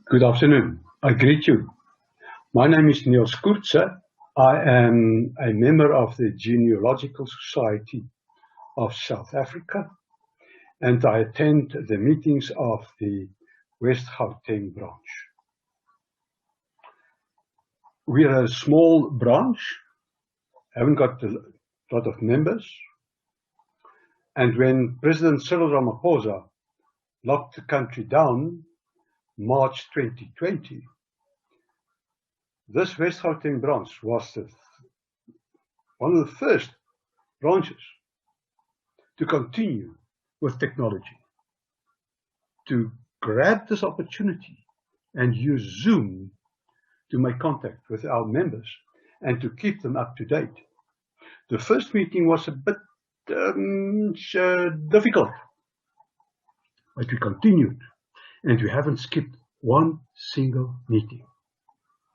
Good afternoon. I greet you. My name is Niels Koertse. I am a member of the Genealogical Society of South Africa, and I attend the meetings of the West Gauteng branch. We are a small branch, haven't got a lot of members, and when President Cyril Ramaphosa locked the country down, March 2020, this West Gauteng branch was one of the first branches to continue with technology, to grab this opportunity and use Zoom to make contact with our members and to keep them up to date. The first meeting was a bit difficult, but we continued. And we haven't skipped one single meeting.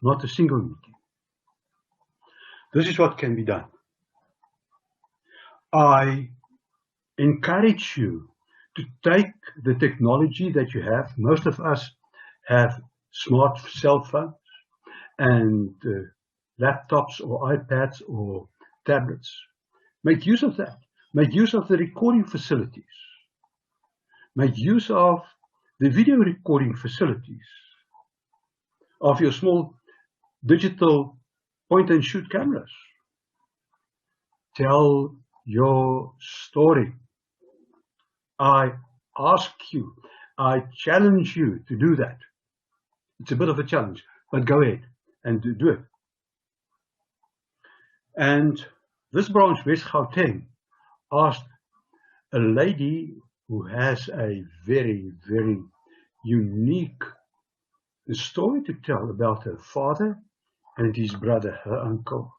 Not a single meeting. This is what can be done. I encourage you to take the technology that you have. Most of us have smart cell phones and laptops or iPads or tablets. Make use of that. Make use of the recording facilities. Make use of the video recording facilities of your small digital point-and-shoot cameras. Tell your story. I ask you, I challenge you to do that. It's a bit of a challenge, but go ahead and do it. And this branch, West Gauteng, asked a lady who has a very, very unique story to tell about her father and his brother, her uncle.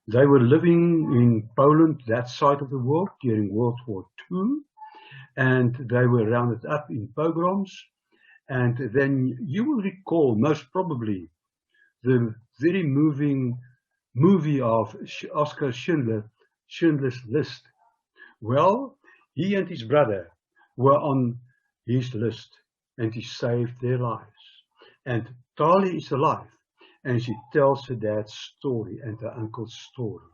They were living in Poland, that side of the world, during World War II, and they were rounded up in pogroms. And then you will recall, most probably, the very moving movie of Oskar Schindler, Schindler's List. Well, he and his brother were on his list, and he saved their lives. And Tali is alive, and she tells her dad's story and her uncle's story.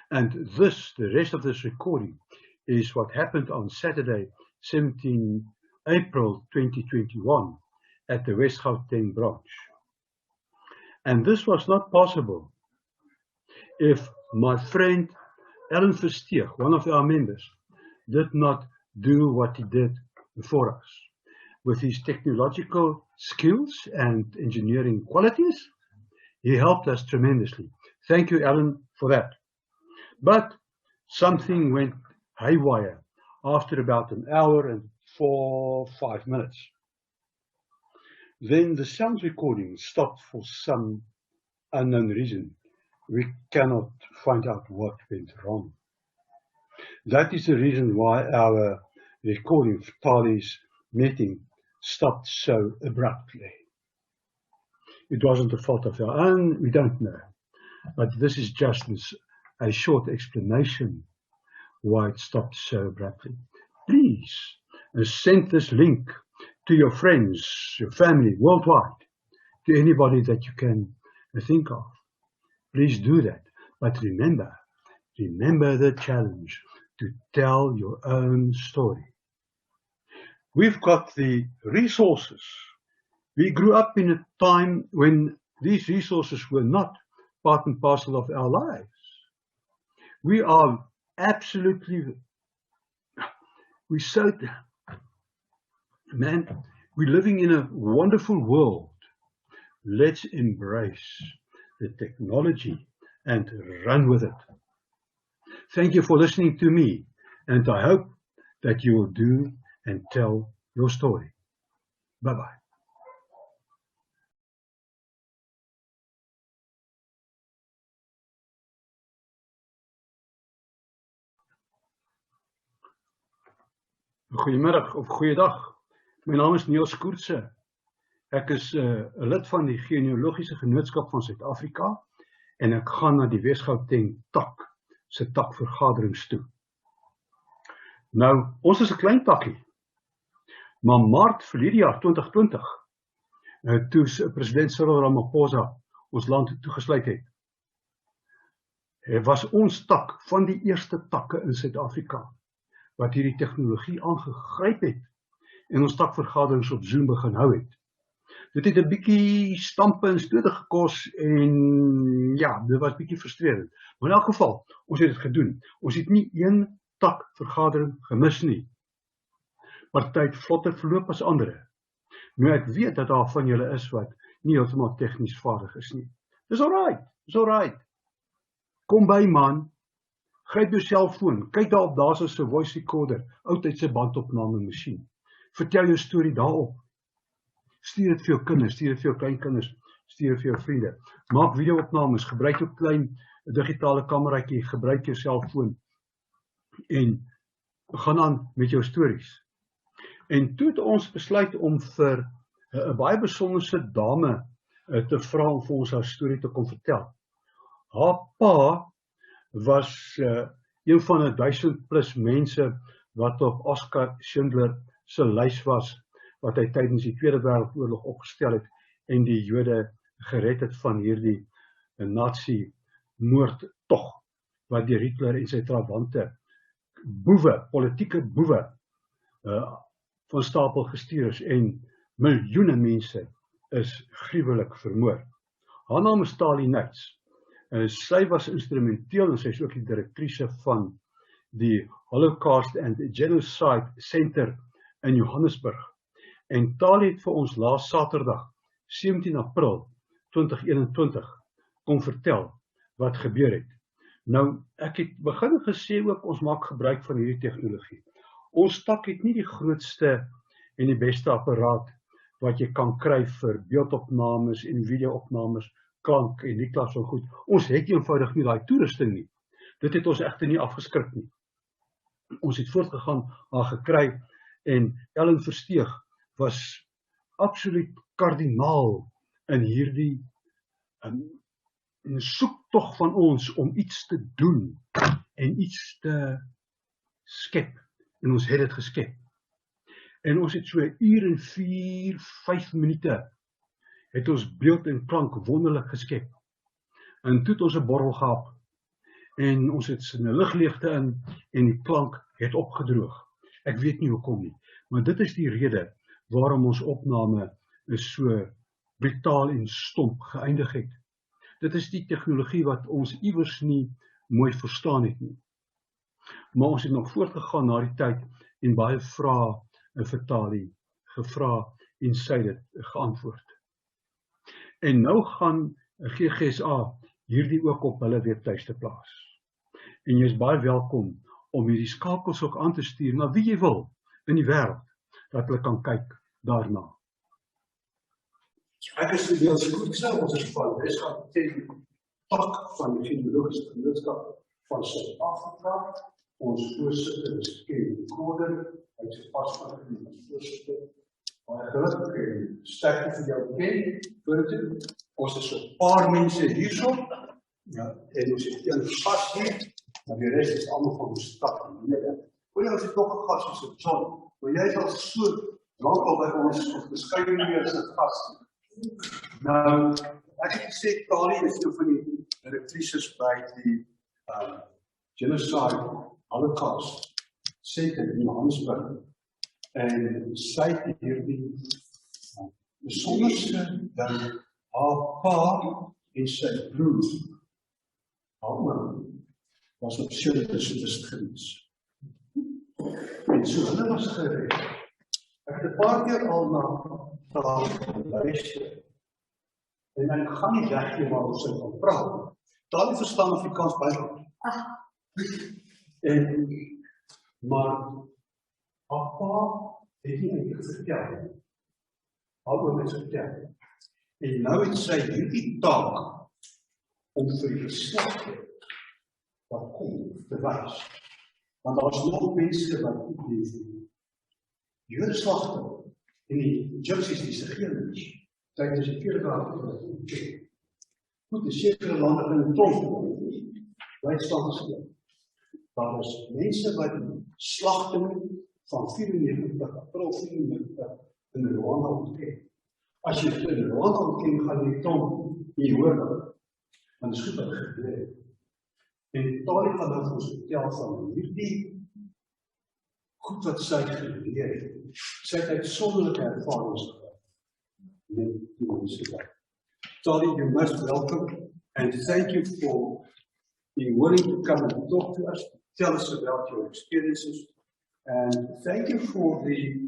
And this, the rest of this recording, is what happened on Saturday, 17 April 2021, at the West Gauteng branch. And this was not possible if my friend Alan Versteeg, one of our members, did not do what he did for us. With his technological skills and engineering qualities, he helped us tremendously. Thank you, Alan, for that. But something went haywire after about an hour and 5 minutes. Then the sound recording stopped for some unknown reason. We cannot find out what went wrong. That is the reason why our recording of Tali's meeting stopped so abruptly. It wasn't the fault of our own, we don't know. But this is just a short explanation why it stopped so abruptly. Please send this link to your friends, your family, worldwide, to anybody that you can think of. Please do that. But remember the challenge to tell your own story. We've got the resources. We grew up in a time when these resources were not part and parcel of our lives. We are absolutely, we're living in a wonderful world. Let's embrace the technology and run with it. Thank you for listening to me, and I hope that you will do and tell your story. Bye-bye. Goeiemiddag of goeiedag. My naam is Niels Koertse. Ek is 'n lid van die Genealogiese Genootskap van Suid-Afrika en ek gaan na die West Gauteng tak se takvergaderings toe. Nou, ons is 'n klein takkie. Maar Maart verlede jaar 2020, toe president Cyril Ramaphosa ons land toegesluit het, was ons tak van die eerste takke in Suid-Afrika wat hierdie tegnologie aangegryp het en ons takvergaderings op Zoom begin hou het. Dit het 'n bietjie stampe en stote gekos en ja, dit was bietjie frustrerend. Maar in elk geval, ons het dit gedoen. Ons het nie een takvergadering gemis nie. Party het vlotter verloop as ander. Nou ek weet dat daar van julle is wat nie heeltemal tegnies vaardig is nie. Dis alright. Kom by man, gryp jou selfoon, kyk daar's 'n voice recorder, oudtydse bandopname masjien. Vertel jou storie daarop. Stuur dit vir jou kinders, stuur dit vir jou kleinkinders, stuur dit vir jou vriende. Maak video-opnames, gebruik jou klein digitale kameraatjie, gebruik jou selfoon en gaan aan met jou stories. En toe het ons besluit om vir 'n baie besonderse dame te vra om vir ons haar storie te kom vertel. Haar pa was een van 1000+ mense wat op Oskar Schindler se lys was, wat hy tydens die Tweede Wêreldoorlog opgestel het en die Jode gered het van hierdie Nazi-moordtog wat deur Hitler en sy trawante politieke boewe van stapel gestuur is en miljoene mense is gruwelik vermoor. Haar naam is Tali Nates. Sy was instrumenteel en sy is ook die direktrice van die Holocaust and Genocide Center in Johannesburg. En Tali het vir ons laas Saterdag, 17 April 2021, kom vertel wat gebeur het. Nou, ek het begin gesê ook, ons maak gebruik van hierdie tegnologie. Ons tak het nie die grootste en die beste apparaat wat jy kan kry vir beeldopnames en videoopnames, klank en die klas van goed. Ons het eenvoudig nie daai toerusting nie. Dit het ons egter nie afgeskrik nie. Ons het voortgegaan, haar gekry en Ellen Versteeg was absoluut kardinaal in hierdie soektog van ons om iets te doen en iets te skep. En ons het dit geskep. En ons het so 1 uur en 4-5 minute het ons beeld en klank wonderlik geskep. En toe het ons 'n borrel gehad en ons het 'n ligleegte in en die klank het opgedroog. Ek weet nie hoekom nie, maar dit is die rede waarom ons opname so brutaal en stomp geëindig het. Dit is die tegnologie wat ons iewers nie mooi verstaan het nie. Maar ons het nog voortgegaan na die tyd en baie vrae vir Tali gevra en sy het geantwoord. En nou gaan GGSA hierdie ook op hulle webtuiste plaas. En jy is baie welkom om hierdie skakels ook aan te stuur na wie jy wil in die wêreld, dat hulle kan kyk daarna. Ek is die deel se goed sê, ons is van Weskaap tak van die genealogiese genootskap van Suid-Afrika. Ons voorsitter is Steven Spielberg, hy is paspoort in ons voorsitter. Baie geluk en sterkte vir jou ken, voorzitter. Ons is 'n paar mense hierso, ja, en ons het een gas hier, maar die rest is allemaal van ons tak en lede. Hoor, ons het nog 'n gas soos 'n John, maar jy is al so lang al by ons of beskryf nie as 'n gas. Nou, ek het gesê, Tali is een van die direktrices by die Genocide Holocaust Center in Johannesburg. En sy het hierdie besonderse dat haar pa en sy broer, haar oom, was op Schindler's gewees. En so hulle was gered. Ek het 'n paar keer al na Tali luister. En ek gaan nie weg nie waar ons sy van praat. Tali verstaan Afrikaans baie goed. Maar haar pa het nie eintlik vertel. Haar oom het vertel. En nou het sy hierdie taak om vir die geslagte wat kom te wys. Want daar is nog mense wat nie leef nie. Die Jode slagte en die Gypsies, die Sigeuns, tydens die Tweede Wêreldoorlog. Goed, die sekere lande in die tronk, Duitsland geskep. Daar is mense wat die slagting van 94 April 94 in Rwanda ontken. As jy in Rwanda ontken, gaan jy Tom hier hoor, want dit is goed wat gebeur het. En Tali gaan dan ons vertel van hierdie goed wat sy geleer het. Sy het uitsonderlike ervarings gehad met die mense. Tali, you're most welcome, and thank you for being willing to come and talk to us, tell us about your experiences, and thank you for the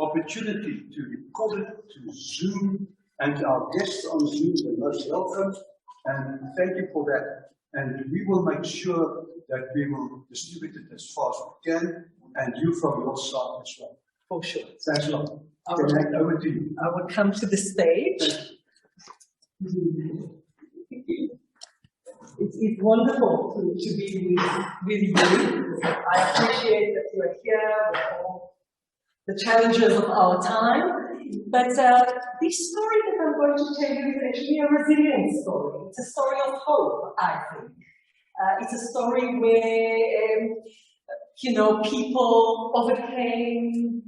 opportunity to record it, to Zoom, and our guests on Zoom are most welcome, and thank you for that. And we will make sure that we will distribute it as far as we can, and you from your side as well. For sure. Thanks a lot. Over to you. I will come to the stage. It's wonderful to be with you. I appreciate that you are here with all the challenges of our time. But this story that I'm going to tell you is actually a resilient story. It's a story of hope, I think. It's a story where, you know, people overcame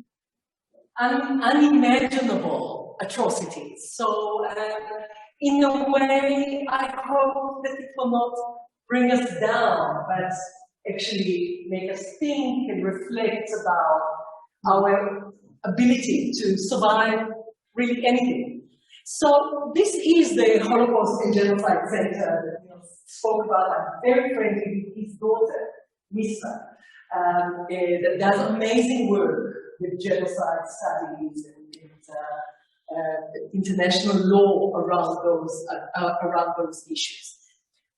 unimaginable atrocities. So, in a way, I hope that it will not bring us down, but actually make us think and reflect about our ability to survive really anything. So this is the Holocaust and Genocide Center that we spoke about. I'm very friendly with his daughter, Misa, that does amazing work with genocide studies and international law around those issues.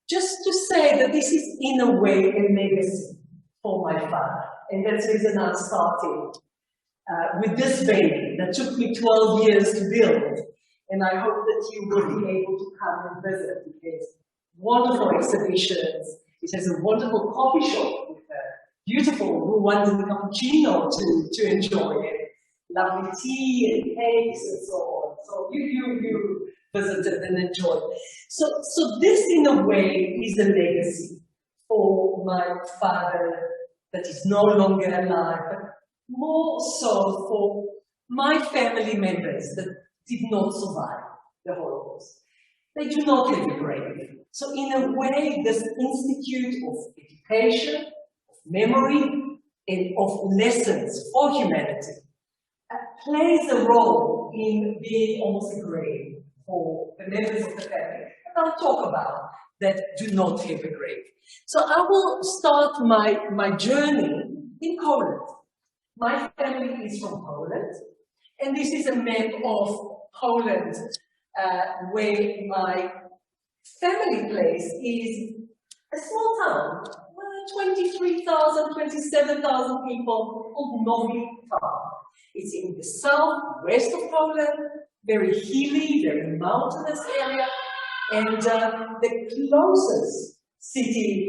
Just to say that this is in a way a legacy for my father, and that's the reason I started with this baby that took me 12 years to build, and I hope that you will be able to come and visit because wonderful exhibitions. It has a wonderful coffee shop with a beautiful Rwandan cappuccino to enjoy it. Lovely tea and cakes and so on. So you visited and enjoyed. So this in a way is a legacy for my father that is no longer alive, but more so for my family members that did not survive the Holocaust. They do not have a grave. So in a way, this Institute of Education, of Memory, and of Lessons for Humanity plays a role in being almost a grave for the members of the family. And I'll talk about that do not have a grave. So I will start my journey in Poland. My family is from Poland, and this is a map of Poland where my family place is a small town, 23,000, 27,000 people, called Nowy Targ. It's in the southwest of Poland, very hilly, very mountainous area, and the closest city,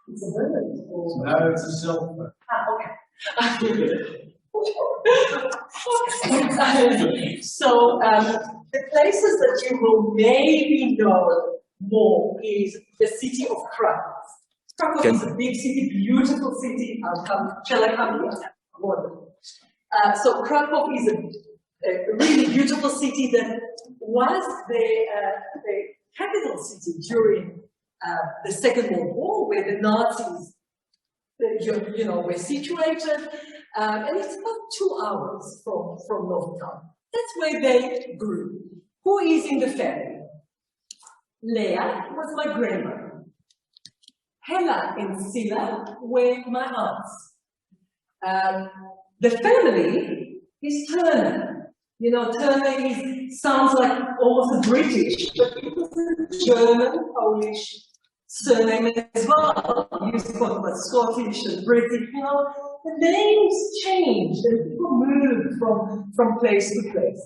it's a village? Or... No, it's a silver. Ah, okay. So the places that you will maybe know more is the city of Krakow. Krakow is a big city, beautiful city. Shall I come here? Wonderful. So Krakow is a really beautiful city that was the capital city during the Second World War, where the Nazis, were situated, and it's about 2 hours from Nowy Targ. That's where they grew. Who is in the family? Leah was my grandmother. Hela and Sila were my aunts. The family is Turner. You know, Turner sounds like almost British, but it was a German, Polish surname as well. You spoke about Scottish and British, you know. The names changed and people moved from place to place.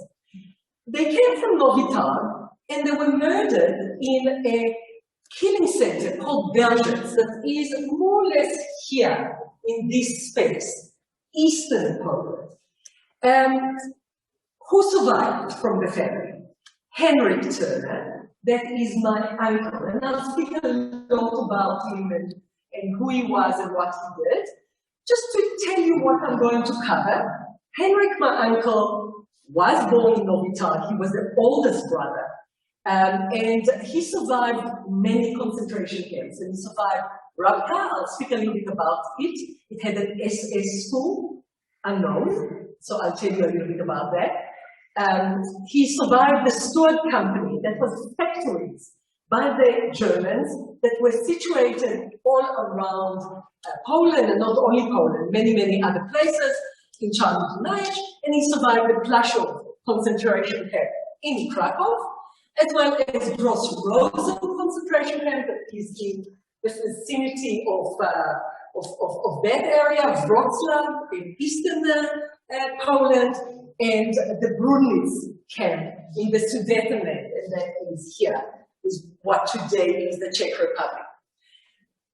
They came from Nowy Targ and they were murdered in a killing center called Belgians that is more or less here in this space, Eastern Poland. Who survived from the family? Henrik Turner, that is my uncle, and I'll speak a lot about him and who he was and what he did. just to tell you what I'm going to cover, Henrik, my uncle, was born in Novi Sad. He was the oldest brother. And he survived many concentration camps. And he survived Rabka. I'll speak a little bit about it. It had an SS school, unknown. So I'll tell you a little bit about that. He survived the Stewart Company, that was factories by the Germans that were situated all around Poland, and not only Poland, many, many other places in Czarnobyl, and he survived the Plaszow concentration camp in Krakow, as well as Gross Rosen concentration camp that is in the vicinity of that area, Wrocław in eastern Poland, and the Brunitz camp in the Sudetenland, and that is here, is what today is the Czech Republic.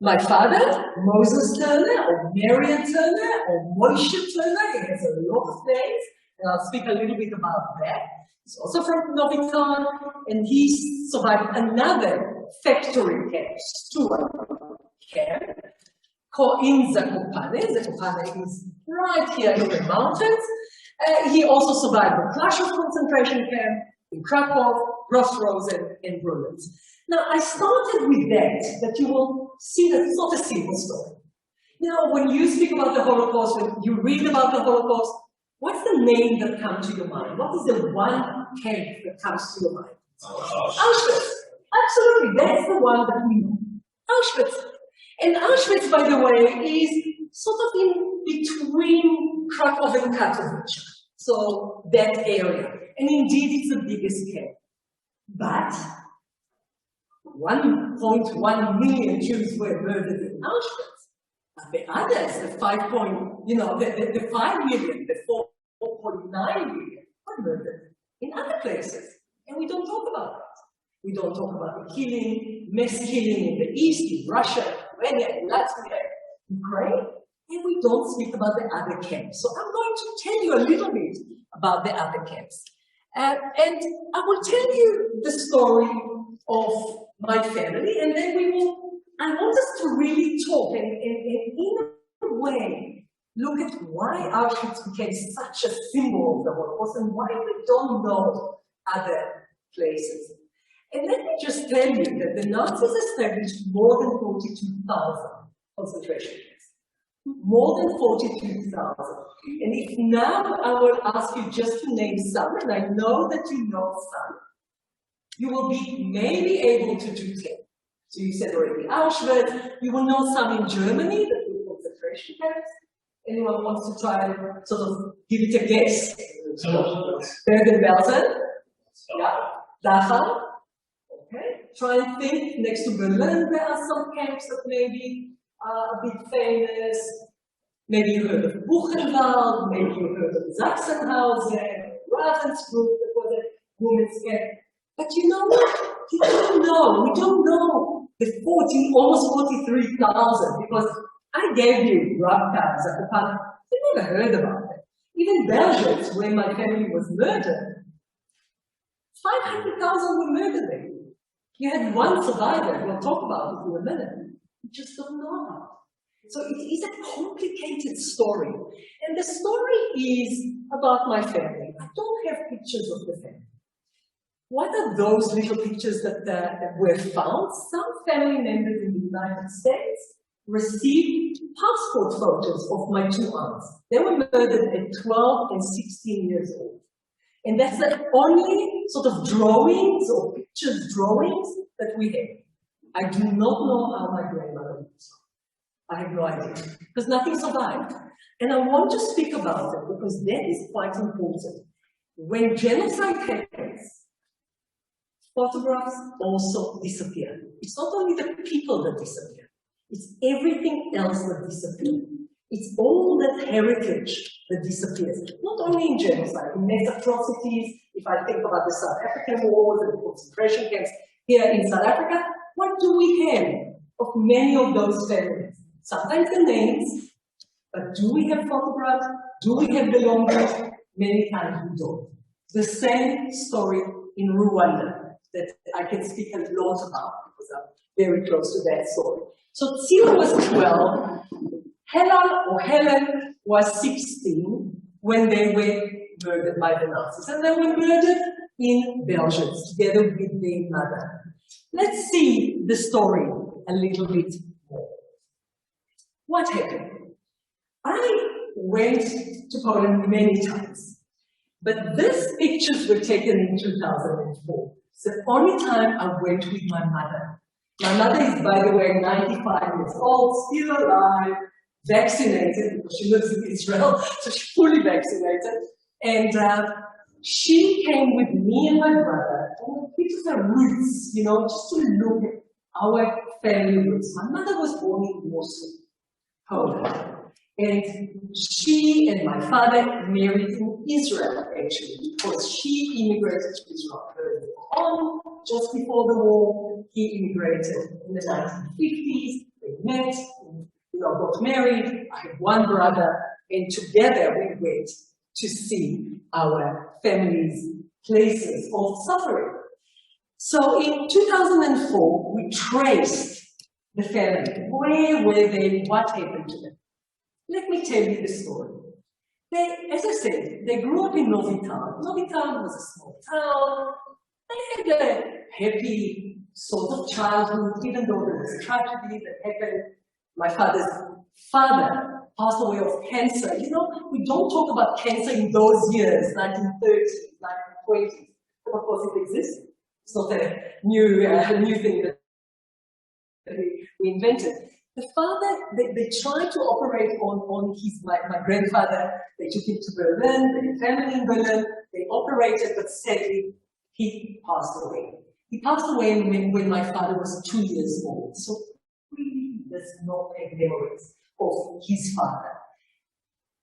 My father, Moses Turner, or Marian Turner, or Moshe Turner, he has a lot of names, and I'll speak a little bit about that. He's also from Novi Sad, and he survived another factory camp, Stewart camp, called in Zakopane. Zakopane is right here in the mountains. He also survived the Plaszow concentration camp in Krakow, Gross Rosen, and Brunitz. Now, I started with that you will see that it's not a simple story. You know, when you speak about the Holocaust, when you read about the Holocaust, what's the name that comes to your mind? What is the one camp that comes to your mind? Auschwitz. Absolutely, that's the one that we know. Auschwitz. And Auschwitz, by the way, is sort of in between Krakow and Katowice. So that area. And indeed, it's the biggest camp. But 1.1 million Jews were murdered in Auschwitz. But the others, the 5 million, the 4.9 million were murdered in other places. And we don't talk about that. We don't talk about the killing, mass killing in the East, in Russia, Romania, in Latvia, Ukraine, and we don't speak about the other camps. So I'm going to tell you a little bit about the other camps. And I will tell you the story of my family, and then I want us to really talk and in a way, look at why Auschwitz became such a symbol of the Holocaust and why we don't know other places. And let me just tell you that the Nazis established more than 42,000 concentration camps. More than 42,000. And if now I will ask you just to name some, and I know that you know some, you will be maybe able to do 10. So you said already Auschwitz, you will know some in Germany, the concentration camps. Anyone wants to try and sort of give it a guess? Bergen-Belsen? Yeah. Dachau? Okay. Try and think. Next to Berlin, there are some camps that maybe are a bit famous. Maybe you heard of Buchenwald, maybe you heard of Sachsenhausen, Ravensbrück, that was a women's camp. But you know what? You don't know. We don't know the almost 43,000, because I gave you Rabka, Zakopane. You never heard about it. Even Belgium, where my family was murdered, 500,000 were murdered there. You had one survivor. We'll talk about it in a minute. You just don't know about it. So it is a complicated story. And the story is about my family. I don't have pictures of the family. What are those little pictures that were found? Some family members in the United States received passport photos of my two aunts. They were murdered at 12 and 16 years old. And that's the only sort of drawings or pictures drawings that we have. I do not know how my grandmother looks. I have no idea, because nothing survived. And I want to speak about it because that is quite important. When genocide happens, photographs also disappear. It's not only the people that disappear, it's everything else that disappears. It's all that heritage that disappears. Not only in genocide, in mass atrocities. If I think about the South African wars and the concentration camps here in South Africa, what do we have of many of those families? Sometimes the names, but do we have photographs? Do we have belongings? Many times we don't. The same story in Rwanda that I can speak a lot about because I'm very close to that story. So Tzila was 12. Helen was 16 when they were murdered by the Nazis, and they were murdered in Belgium together with their mother. Let's see the story a little bit more. What happened? I went to Poland many times, but these pictures were taken in 2004. It's the only time I went with my mother. My mother is, by the way, 95 years old, still alive, vaccinated, because she lives in Israel, so she's fully vaccinated. And she came with me and my brother, and we took the roots, you know, just to look at our family roots. My mother was born in Warsaw, Poland. And she and my father married in Israel, actually, because she immigrated to Israel early on, just before the war. He immigrated in the 1950s. They met, got married. I have one brother, and together we went to see our family's places of suffering. So in 2004, we traced the family. Where were they? What happened to them? Let me tell you the story. They, as I said, they grew up in Novi Town. Novi Town was a small town. They had a happy sort of childhood, even though there was tragedy that happened. My father's father passed away of cancer. You know, we don't talk about cancer in those years, 1930s, 1920s. But of course it existed. It's not a new thing that we invented. The father, they tried to operate on my grandfather. They took him to Berlin, they had family in Berlin, they operated, but sadly, he passed away. He passed away when my father was 2 years old, so really does not have memories of his father.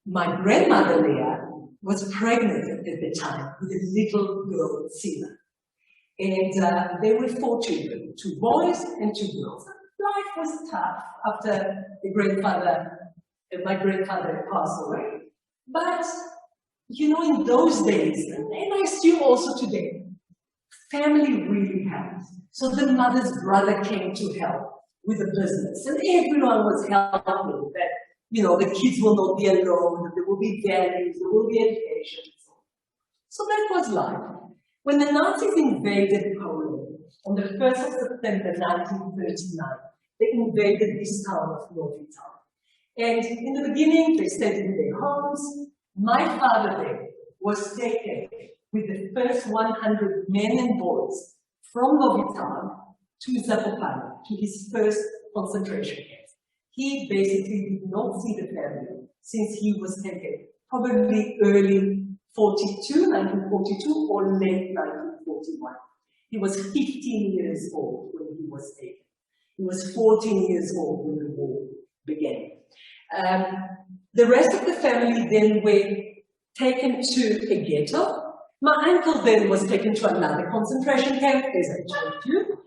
My grandmother, Leah, was pregnant at the time with a little girl, Sina. And there were 4 children, 2 boys and 2 girls. Life was tough after my grandfather passed away. But, you know, in those days, and I assume also today, family really helped. So the mother's brother came to help with the business, and everyone was helping that, you know, the kids will not be alone, that there will be values, there will be education. So that was life. When the Nazis invaded Poland on the 1st of September 1939, they invaded this town of Novi Town. And in the beginning, they stayed in their homes. My father there was taken with the first 100 men and boys from Novi Town to Zakopane, to his first concentration camp. He basically did not see the family since he was taken, probably early 1942 or late 1941. He was 15 years old when he was taken. He was 14 years old when the war began. The rest of the family then were taken to a ghetto. My uncle then was taken to another concentration camp, as I told you.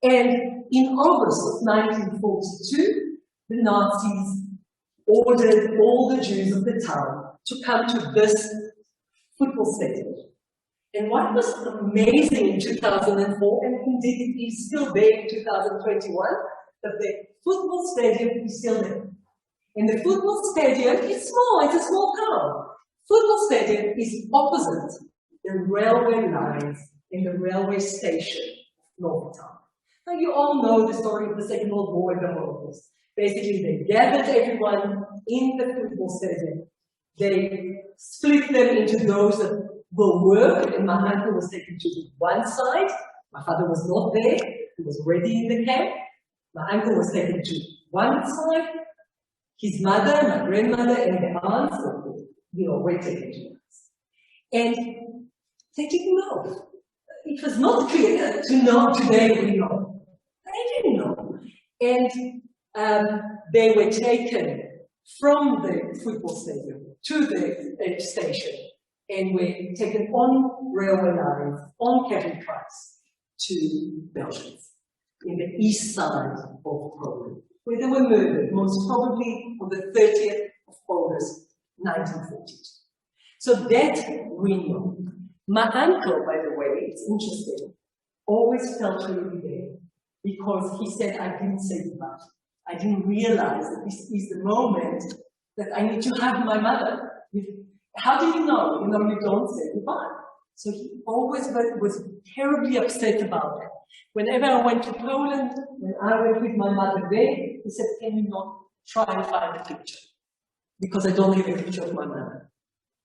And in August of 1942, the Nazis ordered all the Jews of the town to come to this football stadium. And what was amazing in 2004, and indeed it is still there in 2021, that the football stadium is still there. And the football stadium is small, it's a small town. Football stadium is opposite the railway lines in the railway station of Novi Town. Now you all know the story of the Second World War and the Holocaust. Basically they gathered everyone in the football stadium. They split them into those that will work, and my uncle was taken to one side. My father was not there, he was already in the camp. My uncle was taken to one side. His mother, my grandmother, and the aunts, were taken to us. And they didn't know. It was not clear to know. Today we know. They didn't know. And they were taken from the football stadium to the station and were taken on railway lines, on cattle trucks to Belgium, in the east side of Poland, where they were murdered, most probably on the 30th of August, 1942. So that we know. My uncle, by the way, it's interesting, always felt really there, because he said, I didn't say goodbye. I didn't realize that this is the moment that I need to have my mother. How do you know? You know, you don't say goodbye. So he always was terribly upset about that. Whenever I went to Poland, when I went with my mother there, he said, can you not try and find a picture? Because I don't have a picture of my mother.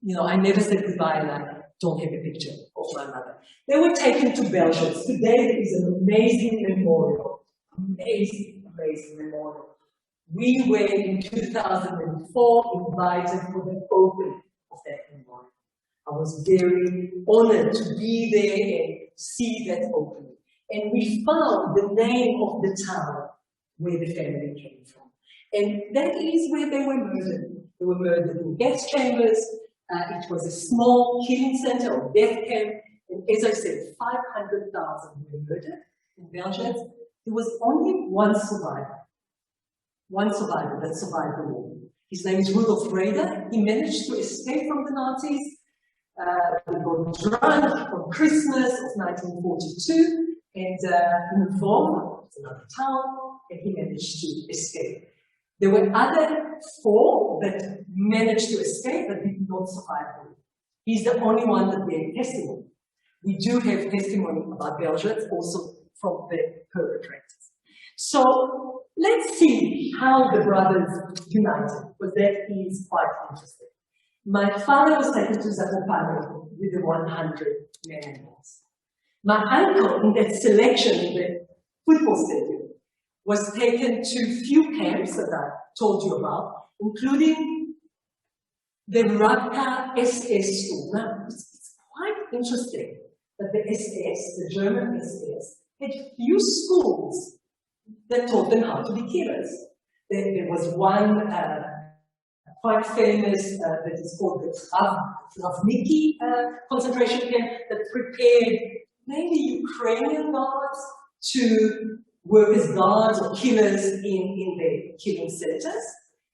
You know, I never said goodbye and I don't have a picture of my mother. They were taken to Belgium. Today there is an amazing memorial. Amazing memorial. We were in 2004 invited for the opening of that memorial. I was very honored to be there and see that opening. And we found the name of the town where the family came from. And that is where they were murdered. They were murdered in gas chambers. It was a small killing center or death camp. And as I said, 500,000 were murdered in Belgium. There was only one survivor that survived the war. His name is Rudolf Rader. He managed to escape from the Nazis. He got drunk on Christmas of 1942. And in Vaughan, it's another town, and he managed to escape. There were other 4 that managed to escape but did not survive the war. He's the only one that gave testimony. We do have testimony about Belgians also from the perpetrators. So let's see how the brothers united, because that is quite interesting. My father was taken to Zakopane with the 100 men. My uncle, in that selection in the football stadium, was taken to few camps that I told you about, including the Rabka SS school. Now, it's quite interesting that the SS, the German SS, had few schools that taught them how to be killers. There was one quite famous that is called the Travniki concentration camp that prepared mainly Ukrainian guards to work as guards or killers in the killing centers.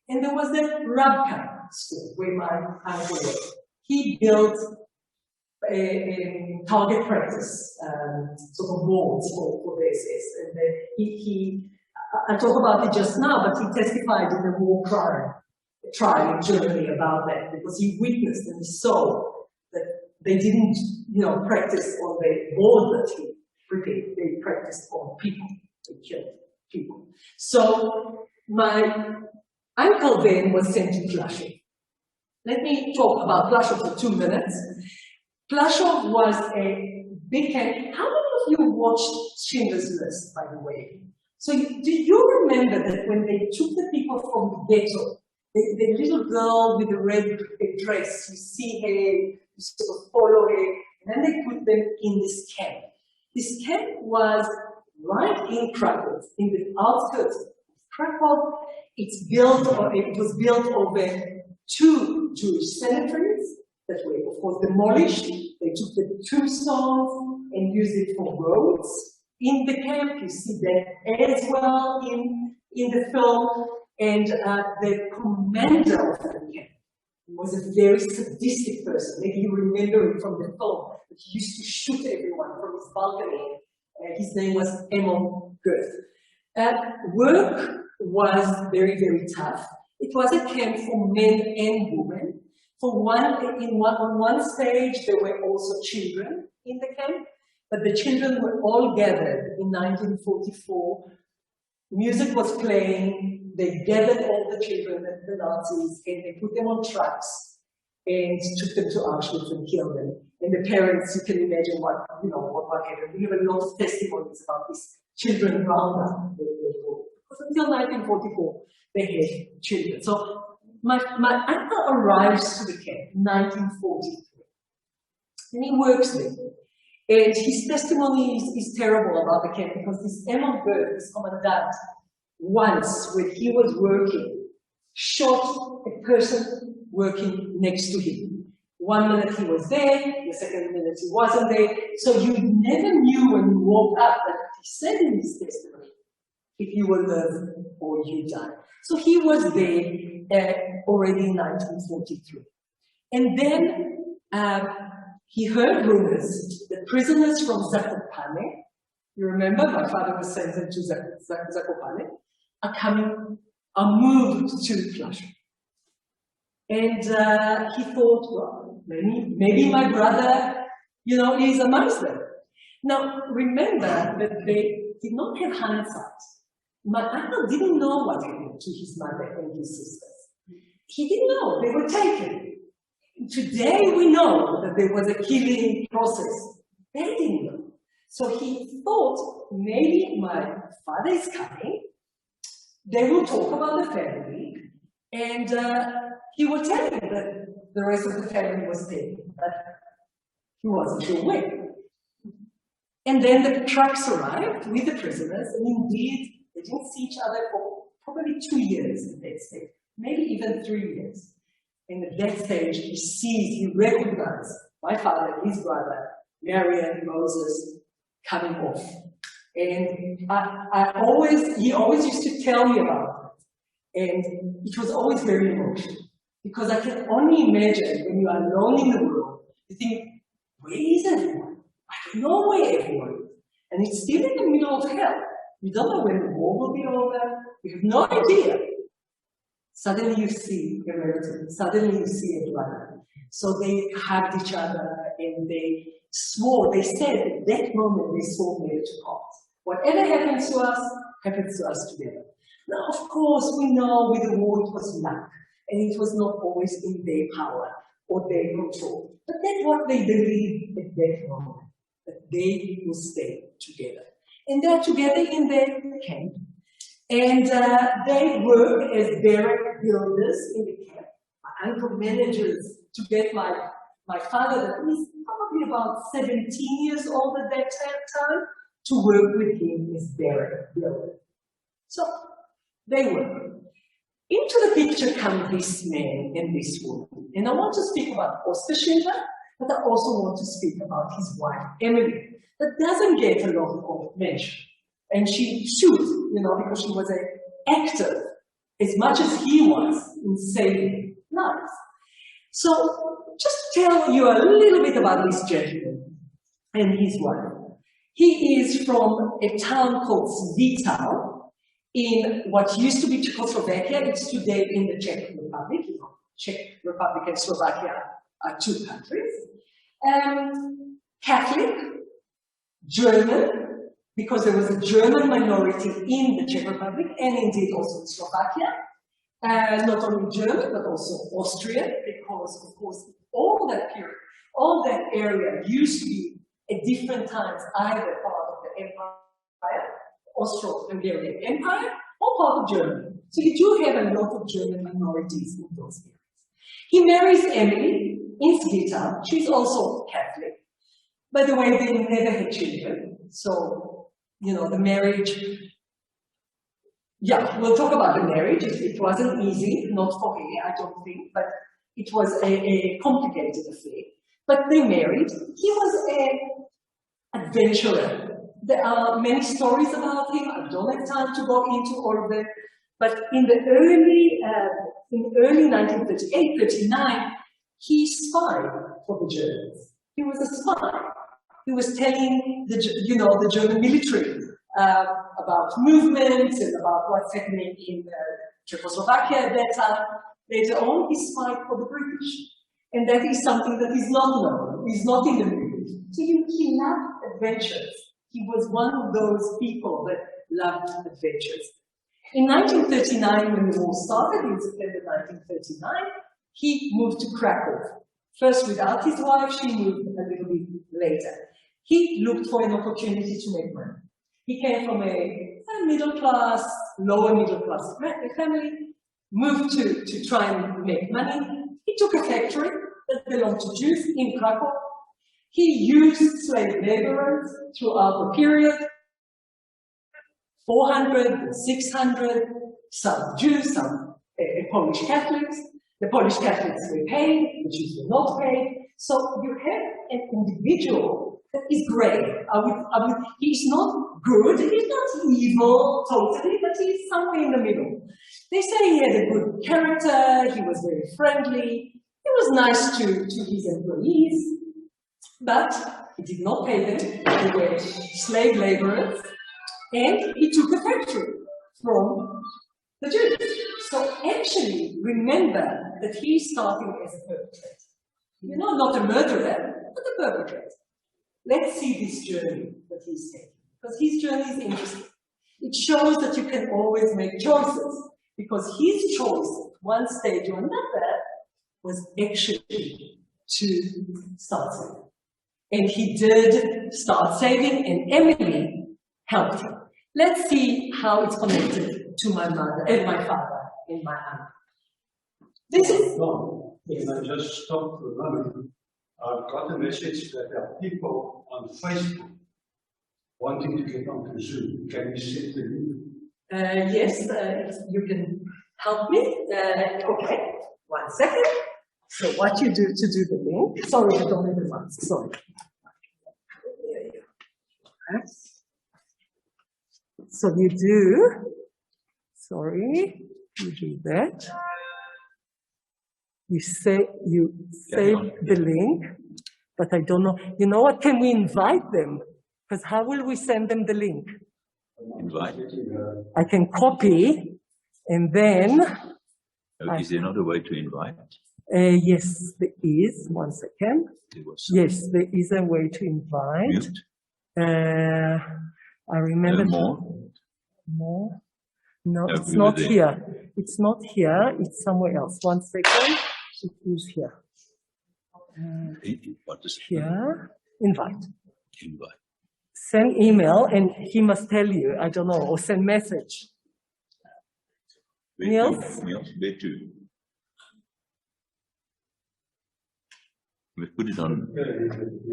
And there was the Rabka school where my uncle was. He built a target practice sort of walls for the SS. And I talk about it just now, but he testified in the war trial in Germany about that because he witnessed and saw that they didn't, practice on the board that he prepared. They practiced on people. They killed people. So my uncle then was sent to Plaszow. Let me talk about Plaszow for 2 minutes. Plaszow was a big camp. How many of you watched Schindler's List, by the way? So do you remember that when they took the people from the ghetto, the little girl with the red dress, you see her, you sort of follow her, and then they put them in this camp. This camp was right in Krakow, in the outskirts of Krakow. It was built over 2 Jewish cemeteries that were, of course, demolished. They took the tombstones and used it for roads in the camp. You see that as well in the film. And the commander of the camp was a very sadistic person. Maybe you remember it from the film. But he used to shoot everyone from his balcony. His name was Emil Goeth. Work was very, very tough. It was a camp for men and women. On one stage, there were also children in the camp, but the children were all gathered in 1944. Music was playing. They gathered all the children, the Nazis, and they put them on trucks and took them to Auschwitz and killed them. And the parents, you can imagine what happened. We have a lot of testimonies about these children roundup. Because until 1944, they had children. So my uncle arrives to the camp in 1943, and he works there. And his testimony is terrible about the camp because this Emil Goeth, this commandant, once when he was working, shot a person working next to him. 1 minute he was there, the second minute he wasn't there. So you never knew when you woke up that he said in his testimony, if you will live or you die. So he was there already in 1943. And then he heard rumors that prisoners from Zakopane, you remember my father was sent to Zakopane, are moved to Flushing. And he thought, well, maybe my brother, you know, is amongst them. Now, remember that they did not have hindsight. My uncle didn't know what happened to his mother and his sisters. He didn't know, they were taken. Today we know that there was a killing process. They didn't know. So he thought, maybe my father is coming, they will talk about the family, and he will tell them that the rest of the family was dead, but he wasn't sure when. And then the trucks arrived with the prisoners, and indeed, they didn't see each other for probably 2 years at that stage, maybe even 3 years. And at that stage, he recognized my father, his brother, Marian, Moses, coming off. And he always used to tell me about it. And it was always very emotional. Because I can only imagine when you are alone in the world, you think, where is everyone? I don't know where everyone is. And it's still in the middle of hell. You don't know when the war will be over. You have no idea. Suddenly you see a relative. Suddenly you see a brother. So they hugged each other and they swore, they said at that moment they swore never to part. Whatever happens to us together. Now, of course, we know with the war it was luck, and it was not always in their power or their control. But that's what they believed at that moment, that they will stay together. And they're together in their camp, and they work as barrack builders in the camp. My uncle manages to get my father, that is probably about 17 years old at that time, to work with him as barrack builder. So they work. Into the picture come this man and this woman. And I want to speak about Oskar Schindler, but I also want to speak about his wife, Emily, that doesn't get a lot of mention. And she should, you know, because she was an actor as much as he was in saving lives. So, just to tell you a little bit about this gentleman and his wife. He is from a town called Svital in what used to be Czechoslovakia. It's today in the Czech Republic. You know, Czech Republic and Slovakia are two countries. Catholic, German, because there was a German minority in the Czech Republic and indeed also in Slovakia. Not only German, but also Austrian, because, of course, all that period, all that area used to be at different times either part of the empire, Austro-Hungarian Empire, or part of Germany. So you do have a lot of German minorities in those areas. He marries Emily in Svital. She's also Catholic. By the way, they never had children. So, you know, the marriage, yeah, we'll talk about the marriage. It wasn't easy, not for her, I don't think, but it was a complicated affair. But they married. He was an adventurer. There are many stories about him. I don't have time to go into all of them. But in the early 1938-39, he spied for the Germans. He was a spy. He was telling the German military about movements and about what's happening in Czechoslovakia at that time. Later on, he spied for the British. And that is something that is not known, is not in the news. So he loved adventures. He was one of those people that loved adventures. In 1939, when the war started, in September 1939, he moved to Krakow. First without his wife, she moved a little bit later. He looked for an opportunity to make money. He came from a middle class, lower middle class family, moved to try and make money. He took a factory that belonged to Jews in Krakow. He used slave laborers throughout the period, 400, 600, some Jews, some Polish Catholics. The Polish Catholics were paid, the Jews were not paid. So you have an individual that is great. He's not good, he's not evil totally, but he's somewhere in the middle. They say he had a good character, he was very friendly, he was nice to his employees, but he did not pay them. They were slave laborers, and he took a factory from the Jews. So actually, remember that he's starting as a perpetrator. You know, not a murderer, but a perpetrator. Let's see this journey that he's taking, because his journey is interesting. It shows that you can always make choices, because his choice, at one stage or another, was actually to start saving. And he did start saving, and Emily helped him. Let's see how it's connected to my mother and my father and my aunt. This is... Can I just stop for a moment? I've got a message that there are people on Facebook wanting to get onto Zoom. Can you set the link? Yes, you can help me. Okay, 1 second. So what you do to do the link? Sorry, I don't have the ones. Sorry. So you do. Sorry, you do that. You save the link, but I don't know. You know what? Can we invite them? Because how will we send them the link? Invite. I can copy, and then. Is there not a way to invite? Yes, there is. 1 second. Yes, there is a way to invite. Mute. I remember. More. No, it's not here. It's not here. It's somewhere else. 1 second. It is here. What is here? Invite. Invite. Send email, and he must tell you. I don't know, or send message. Niels, where to? We put it on.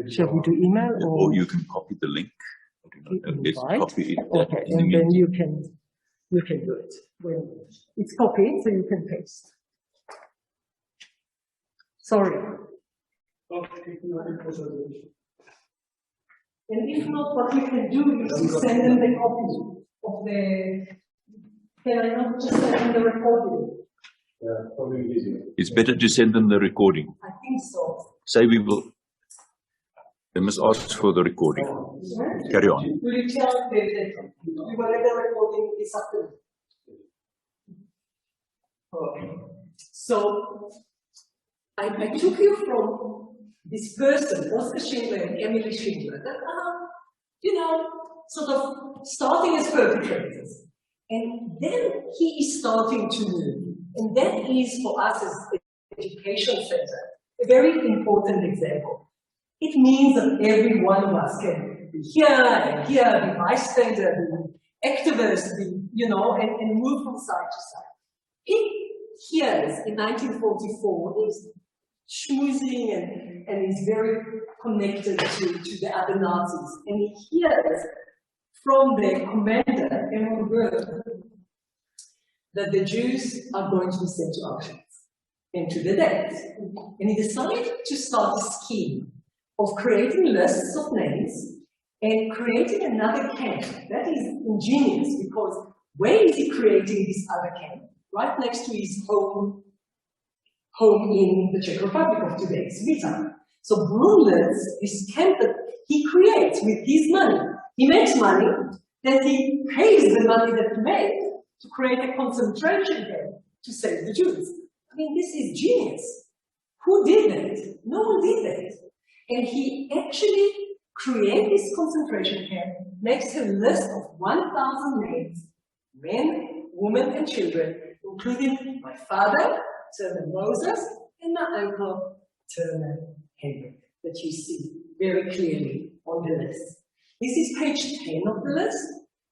Shall we do email or you can copy the link. Copy it. Okay, and then you can do it. When it's copied, so you can paste. Sorry. And if not, what we can do is to send them the copy of the. Can I not just send them the recording? Yeah, probably easier. It's better to send them the recording. I think so. Say we will. They must ask for the recording. Yeah. Carry on. Will you tell them that we will let the recording this afternoon? Okay. So I took you from this person, Oskar Schindler and Emily Schindler, that are, you know, sort of starting as perpetrators. And then he is starting to move. And that is, for us as an education center, a very important example. It means that every one of us can be here and here, be bystander, be activist, be, you know, and move from side to side. He hears in 1944, he's schmoozing and he's very connected to the other Nazis. And he hears from the commander, Emil Goering, that the Jews are going to be sent to Auschwitz and to the death. And he decided to start a scheme of creating lists of names and creating another camp. That is ingenious, because where is he creating this other camp? Right next to his home in the Czech Republic of today's Vita. So Brunlitz, this camp that he creates with his money. He makes money, then he pays the money that he made to create a concentration camp to save the Jews. I mean, this is genius. Who did that? No one did that. And he actually creates this concentration camp, makes a list of 1,000 names, men, women, and children, including my father, Turner Moses, and my uncle, Turner Henrik, that you see very clearly on the list. This is page 10 of the list.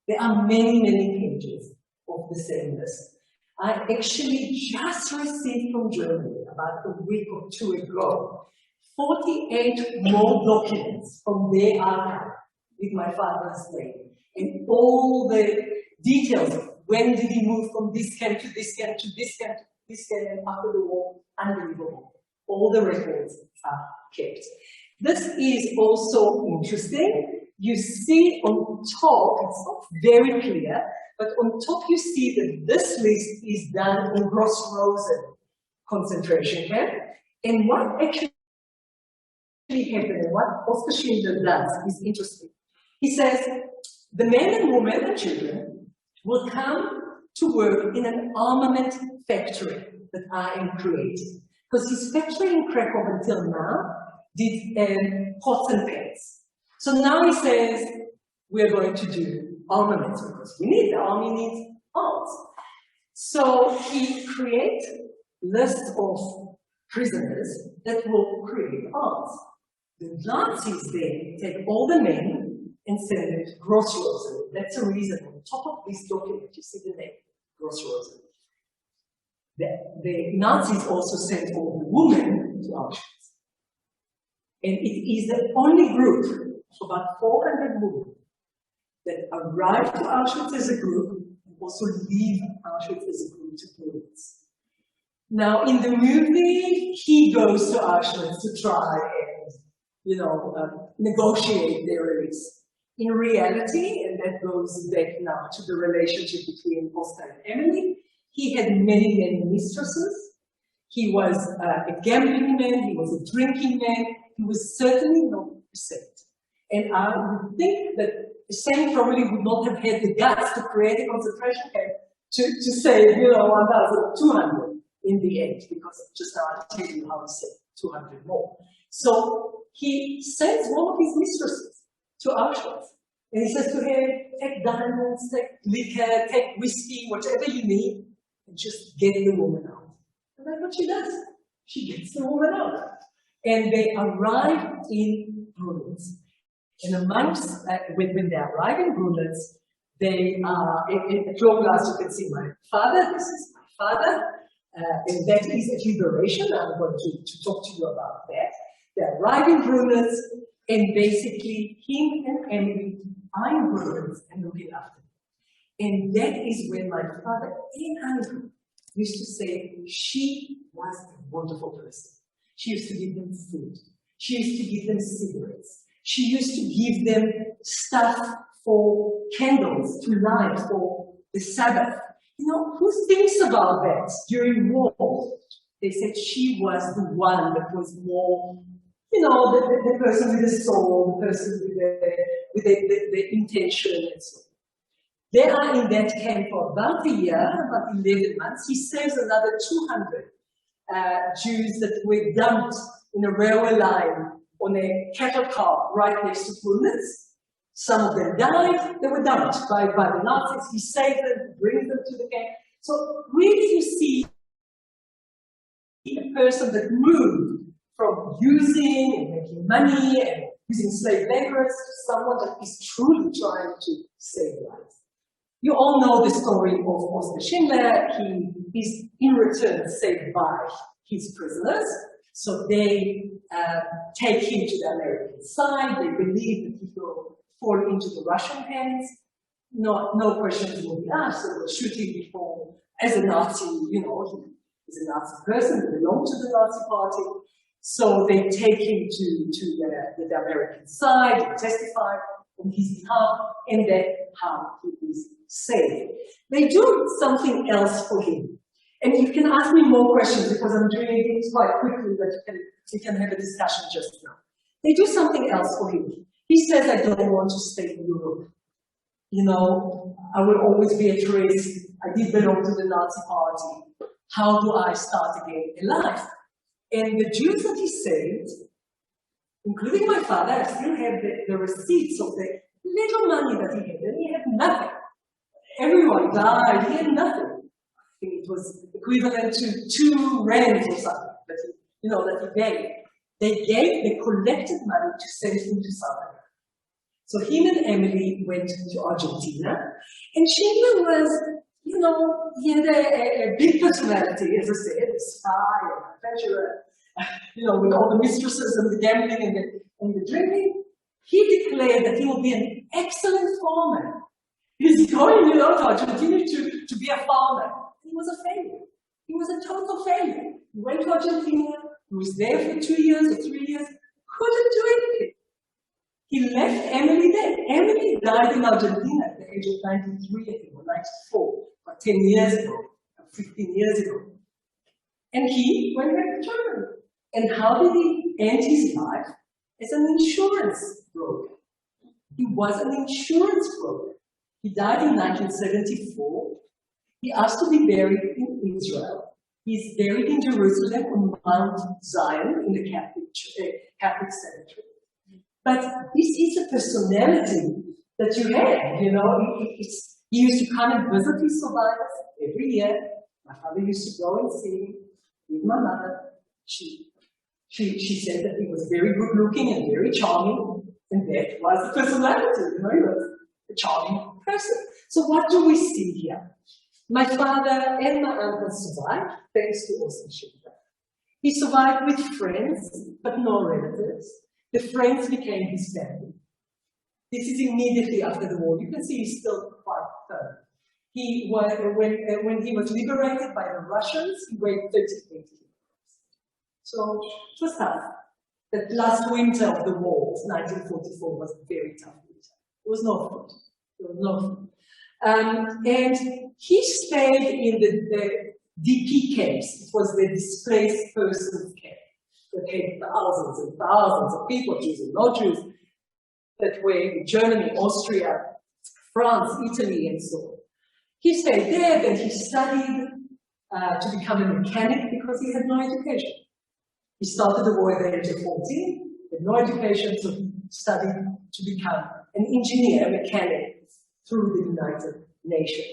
There are many, many pages of the same list. I actually just received from Germany about a week or two ago 48 more documents from their archive with my father's name and all the details of when did he move from this camp to this camp to this camp to this camp, and after the war. Unbelievable. All the records are kept. This is also interesting. You see on top, it's not very clear, but on top you see that this list is done in Gross-Rosen concentration camp. And what actually happened, and what Oskar Schindler does is interesting. He says, the men and women and children will come to work in an armament factory that I am creating. Because his factory in Krakow until now did pots and pans. So now he says, we're going to do armaments because we need, the army needs arms. So he creates a list of prisoners that will create arms. The Nazis then take all the men and send them to Grossrosen. That's the reason on top of this document you see the name, Grossrosen. The Nazis also sent all the women to Auschwitz. And it is the only group of about 400 women that arrive to Auschwitz as a group and also leave Auschwitz as a group to Auschwitz. Now, in the movie, he goes to Auschwitz to try and, negotiate their release. In reality, and that goes back now to the relationship between Oskar and Emily, he had many, many mistresses. He was a gambling man, he was a drinking man, he was certainly not a saint. And I would think that the saint probably would not have had the guts to create a concentration camp to say, 1,200 in the end, because just now I'll tell you how he said 200 more. So he sends one of his mistresses to Auschwitz. And he says to her, take diamonds, take liquor, take whiskey, whatever you need, and just get the woman out. And that's what she does. She gets the woman out. And they arrive in Grunitz. And amongst, when they arrive in Grunitz, they are, at long last you can see my father, this is my father, and that is at Liberation. I'm going to talk to you about that. They arrive in Grunitz, and basically him and Emily are in Grunitz and looking after them. And that is when my father in anger used to say she was a wonderful person. She used to give them food. She used to give them cigarettes. She used to give them stuff for candles to light for the Sabbath. Who thinks about that during war? They said she was the one that was more, the person with the soul, the person with the intention and so on. They are in that camp for about a year, about 11 months. He saves another 200 Jews that were dumped in a railway line on a cattle car right next to Grunitz. Some of them died. They were dumped by the Nazis. He saved them, brings them to the camp. So really you see a person that moved from using and making money and using slave laborers to someone that is truly trying to save lives. You all know the story of Oskar Schindler. He is in return saved by his prisoners. So they take him to the American side. They believe that he will fall into the Russian hands. No questions will be asked. So they'll shoot him before, as a Nazi, he is a Nazi person, he belonged to the Nazi party. So they take him to the American side, they testify on his behalf, and that's how he is saved. They do something else for him. And you can ask me more questions because I'm doing things quite quickly, but we can have a discussion just now. They do something else for him. He says, I don't want to stay in Europe. I will always be at risk. I did belong to the Nazi party. How do I start again in life? And the Jews that he saved, including my father, I still have the receipts of the little money that he had, and he had nothing. Everyone died, he had nothing. I think it was equivalent to 2 rands or something that he gave. They collected money to send him to South Africa. So him and Emily went to Argentina, and Schindler was, he had a big personality, as I said, a spy, an adventurer, with all the mistresses and the gambling and the drinking. He declared that he will be an excellent farmer. He's going, to Argentina to be a farmer. He was a failure. He was a total failure. He went to Argentina, he was there for 2 years or 3 years, couldn't do anything. He left Emily there. Emily died in Argentina at the age of 93, I think, or 94, about 10 years ago, 15 years ago. And he went back to Germany. And how did he end his life? As an insurance broker. He was an insurance broker. He died in 1974. He asked to be buried in Israel. He's buried in Jerusalem on Mount Zion in the Catholic cemetery. But this is a personality that you have, you know. He used to come and visit his survivors every year. My father used to go and see him with my mother. She said that he was very good looking and very charming, and that was the personality, you know, he was a charming person. So what do we see here? My father and my uncle survived, thanks to Oskar Schindler. He survived with friends, but no relatives. The friends became his family. This is immediately after the war. You can see he's still quite firm. He was, when he was liberated by the Russians, he weighed 38 kilograms. So it was tough. That last winter of the war, 1944, was a very tough winter. There was no food. There was no food. And he stayed in the DP camps. It was the displaced persons camp that had thousands and thousands of people, Jews and no Jews, that were in Germany, Austria, France, Italy, and so on. He stayed there, then he studied to become a mechanic because he had no education. He started the war at the age of 14, had no education, so he studied to become an engineer, a mechanic, through the United Nations.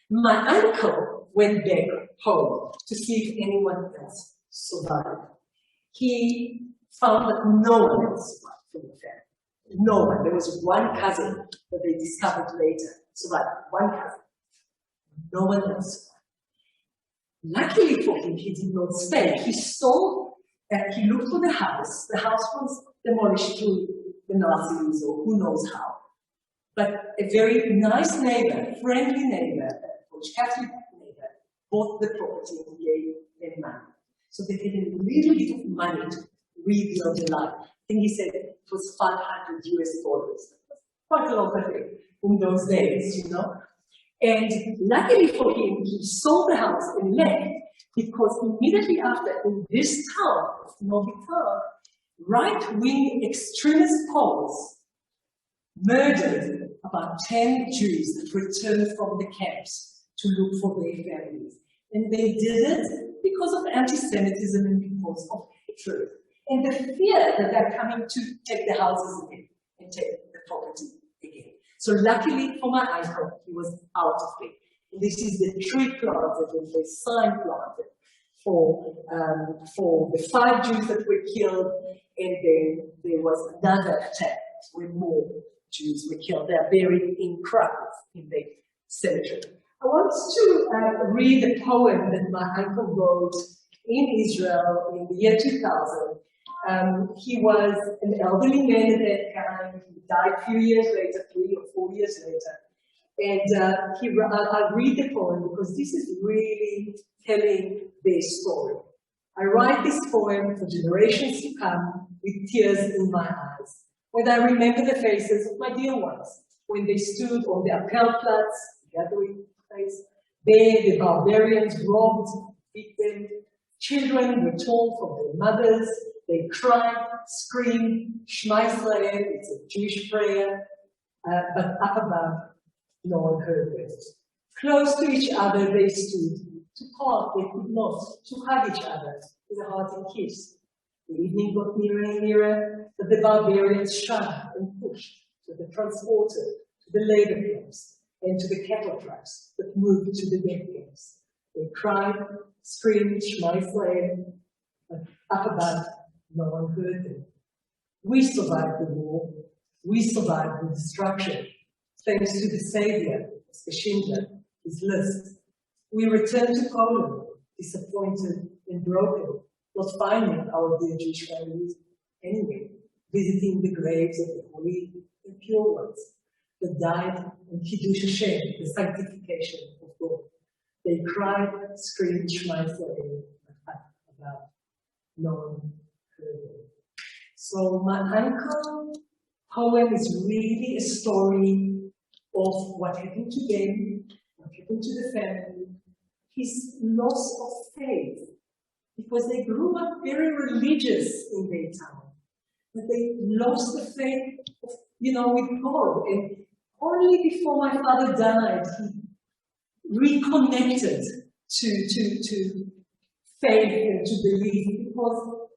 My uncle went back home to see if anyone else survived. He found that no one else survived from the family. No one. There was one cousin that they discovered later survived. One cousin. No one else survived. Luckily for him, he did not stay. He saw, he looked for the house. The house was demolished through the Nazis or who knows how. But a very nice neighbor, friendly neighbor, a Polish Catholic neighbor, bought the property and gave them money. So they had a little bit of money to rebuild the life. I think he said it was $500 US. Quite a lot of it in those days, you know. And luckily for him, he sold the house and left because immediately after, in this town of Novi Sad, right-wing extremist Poles murdered about 10 Jews that returned from the camps to look for their families. And they did it because of anti-Semitism and because of hatred. And the fear that they're coming to take the houses again and take the property again. So luckily for my uncle, he was out of it. And this is the tree planted and the sign planted for the 5 Jews that were killed, and then there was another attack where more Jews were killed. They are buried in crowds in the cemetery. I want to read a poem that my uncle wrote in Israel in the year 2000. He was an elderly man at that time. He died a few years later, 3 or 4 years later. And I'll read the poem because this is really telling their story. I write this poem for generations to come with tears in my eyes, when I remember the faces of my dear ones, when they stood on the Appellplatz, gathering place. There the barbarians robbed, beat them. Children were torn from their mothers. They cried, screamed, Shema Israel, it's a Jewish prayer, but up above, no one heard them. Close to each other they stood. To part they could not, to hug each other with a hearty kiss. The evening got nearer and nearer, but the barbarians shoved and pushed, so they transported to the labor camps and to the cattle trucks that moved to the death camps. They cried, screamed, Shema Israel, but up above, no one heard them. We survived the war. We survived the destruction, thanks to the Savior, Oskar Schindler, his list. We returned to Poland, disappointed and broken, not finding our dear Jewish families anyway, visiting the graves of the holy and pure ones that died in Kiddush Hashem, the sanctification of God. They cried, screamed, Shema Israel, about no one heard them. So my uncle's poem is really a story of what happened to them, what happened to the family, his loss of faith, because they grew up very religious in their town, but they lost the faith of, with God. And only before my father died, reconnected to faith and to belief,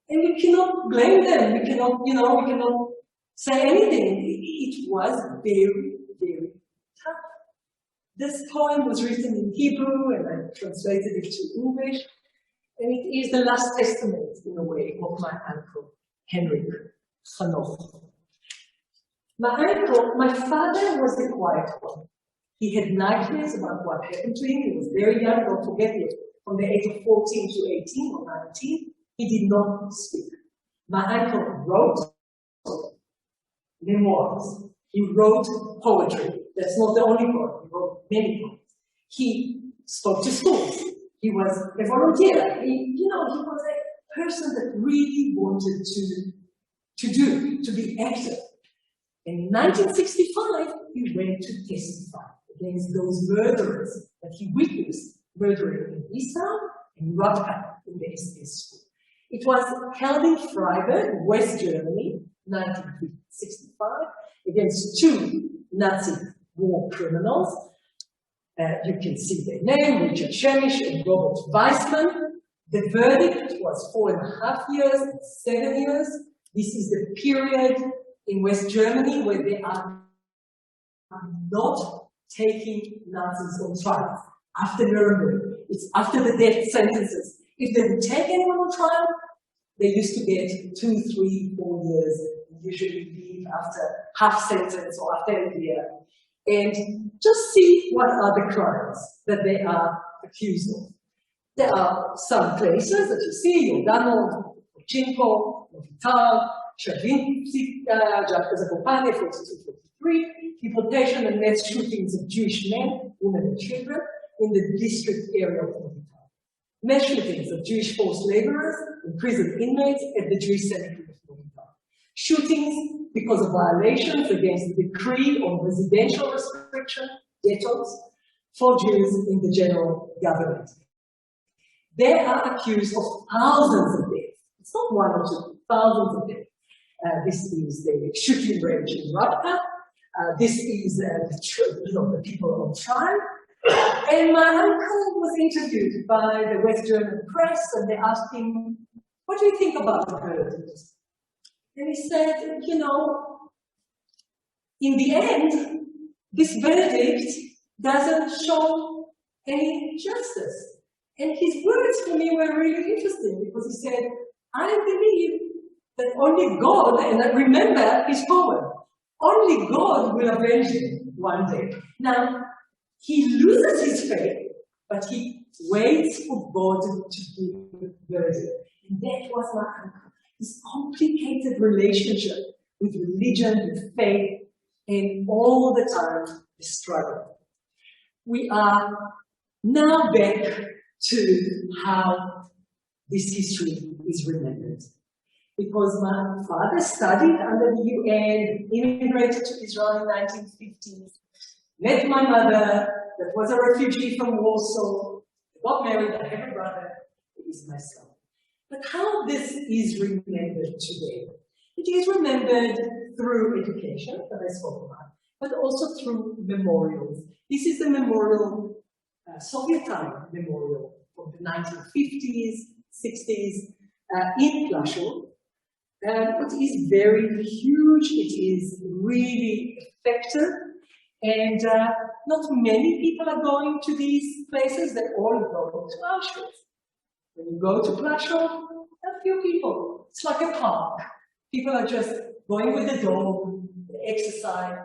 and we cannot blame them. We cannot, we cannot say anything. It was very, very tough. This poem was written in Hebrew, and I translated it to English, and it is the last testament, in a way, of my uncle, Henrik Hanoch. My father was the quiet one. He had nightmares about what happened to him. He was very young, don't forget it. From the age of 14 to 18 or 19, he did not speak. My uncle wrote memoirs. He wrote poetry. That's not the only poem. He wrote many poems. He spoke to schools. He was a volunteer. He was a person that really wanted to be active. In 1965, he went to testify against those murderers that he witnessed murdering in his town and Radka in the SS school. It was held in Freiburg, West Germany, 1965, against two Nazi war criminals. You can see their name, Richard Schemisch and Robert Weissman. The verdict was 4.5 years, 7 years. This is the period in West Germany where they are not taking Nazis on trial. After Nuremberg, it's after the death sentences. If they would take anyone on trial, they used to get 2, 3, 4 years, usually leave after half sentence or after a year. And just see what are the crimes that they are accused of. There are some places that you see, Jordanov, Ochinko, Novital, Shavinsky, Zakopane, 42-43, deportation and mass shootings of Jewish men, women and children in the district area of Novital. Mass shootings of Jewish forced laborers and prison inmates at the Jewish cemetery of Novital. Shootings because of violations against the decree on residential restriction, ghettos, for Jews in the general government. They are accused of thousands of deaths. It's not one or two, thousands of deaths. This is the shooting range in Radka. This is the people on trial. And my uncle was interviewed by the West German press, and they asked him, "What do you think about the verdict?" And he said, in the end, this verdict doesn't show any justice. And his words for me were really interesting because he said, I believe that only God, and I remember his poem, only God will avenge him one day. Now, he loses his faith, but he waits for God to give the verdict. And that was my uncle. This complicated relationship with religion, with faith, and all the time the struggle. We are now back to how this history is remembered. Because my father studied under the UN, immigrated to Israel in the 1950s, met my mother, that was a refugee from Warsaw, got married, I have a brother, it is myself. But how this is remembered today? It is remembered through education, that I spoke about, but also through memorials. This is the memorial, Soviet time memorial from the 1950s, 60s, in Plaszow. It is very huge, it is really effective, and not many people are going to these places, they all go to Auschwitz. When you go to Plaszow, a few people. It's like a park. People are just going with the dog, they exercise,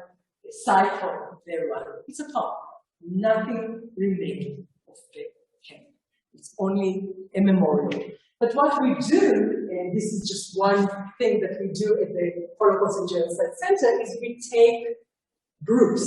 they cycle, they run. It's a park. Nothing remains of the camp. It's only a memorial. But what we do, and this is just one thing that we do at the Holocaust and Genocide Center, is we take groups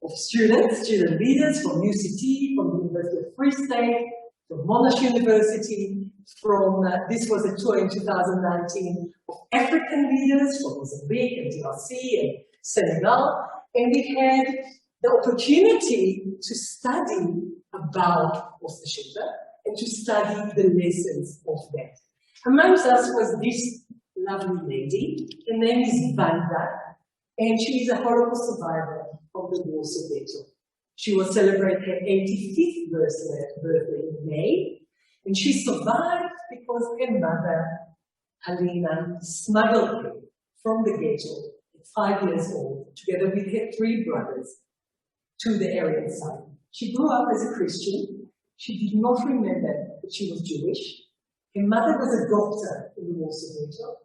of students, student leaders from UCT, from the University of Free State, from Monash University, from, this was a tour in 2019 of African leaders from Mozambique and DRC and Senegal, and we had the opportunity to study about Oskar Schindler and to study the lessons of that. Amongst us was this lovely lady, her name is Wanda, and she is a Holocaust survivor of the Warsaw Ghetto. She will celebrate her 85th birthday in May, and she survived because her mother, Alina, smuggled her from the ghetto at 5 years old, together with her 3 brothers, to the Aryan side. She grew up as a Christian. She did not remember that she was Jewish. Her mother was a doctor in the Warsaw Ghetto,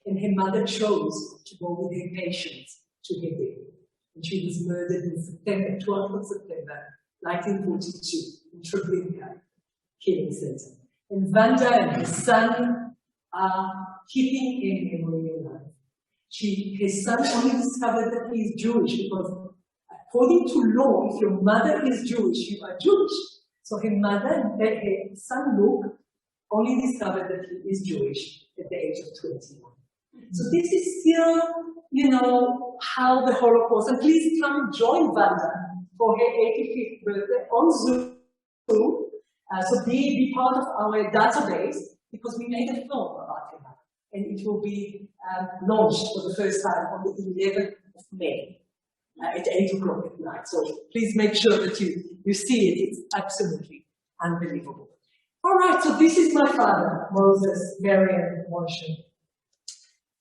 and her mother chose to go with her patients to her death. And she was murdered in September, 12th of September, 1942, in Treblinka killing center. And Vanda and her son are keeping her memory alive. Her son only discovered that he is Jewish because, according to law, if your mother is Jewish, you are Jewish. So her mother and her son Luke only discovered that he is Jewish at the age of 21. So this is still, you know, how the Holocaust, and please come join Vanda for her 85th birthday on Zoom. So be part of our database, because we made a film about her, and it will be launched for the first time on the 11th of May at 8 o'clock at night. So please make sure that you see it. It's absolutely unbelievable. All right, so this is my father, Moses Marian Moshe.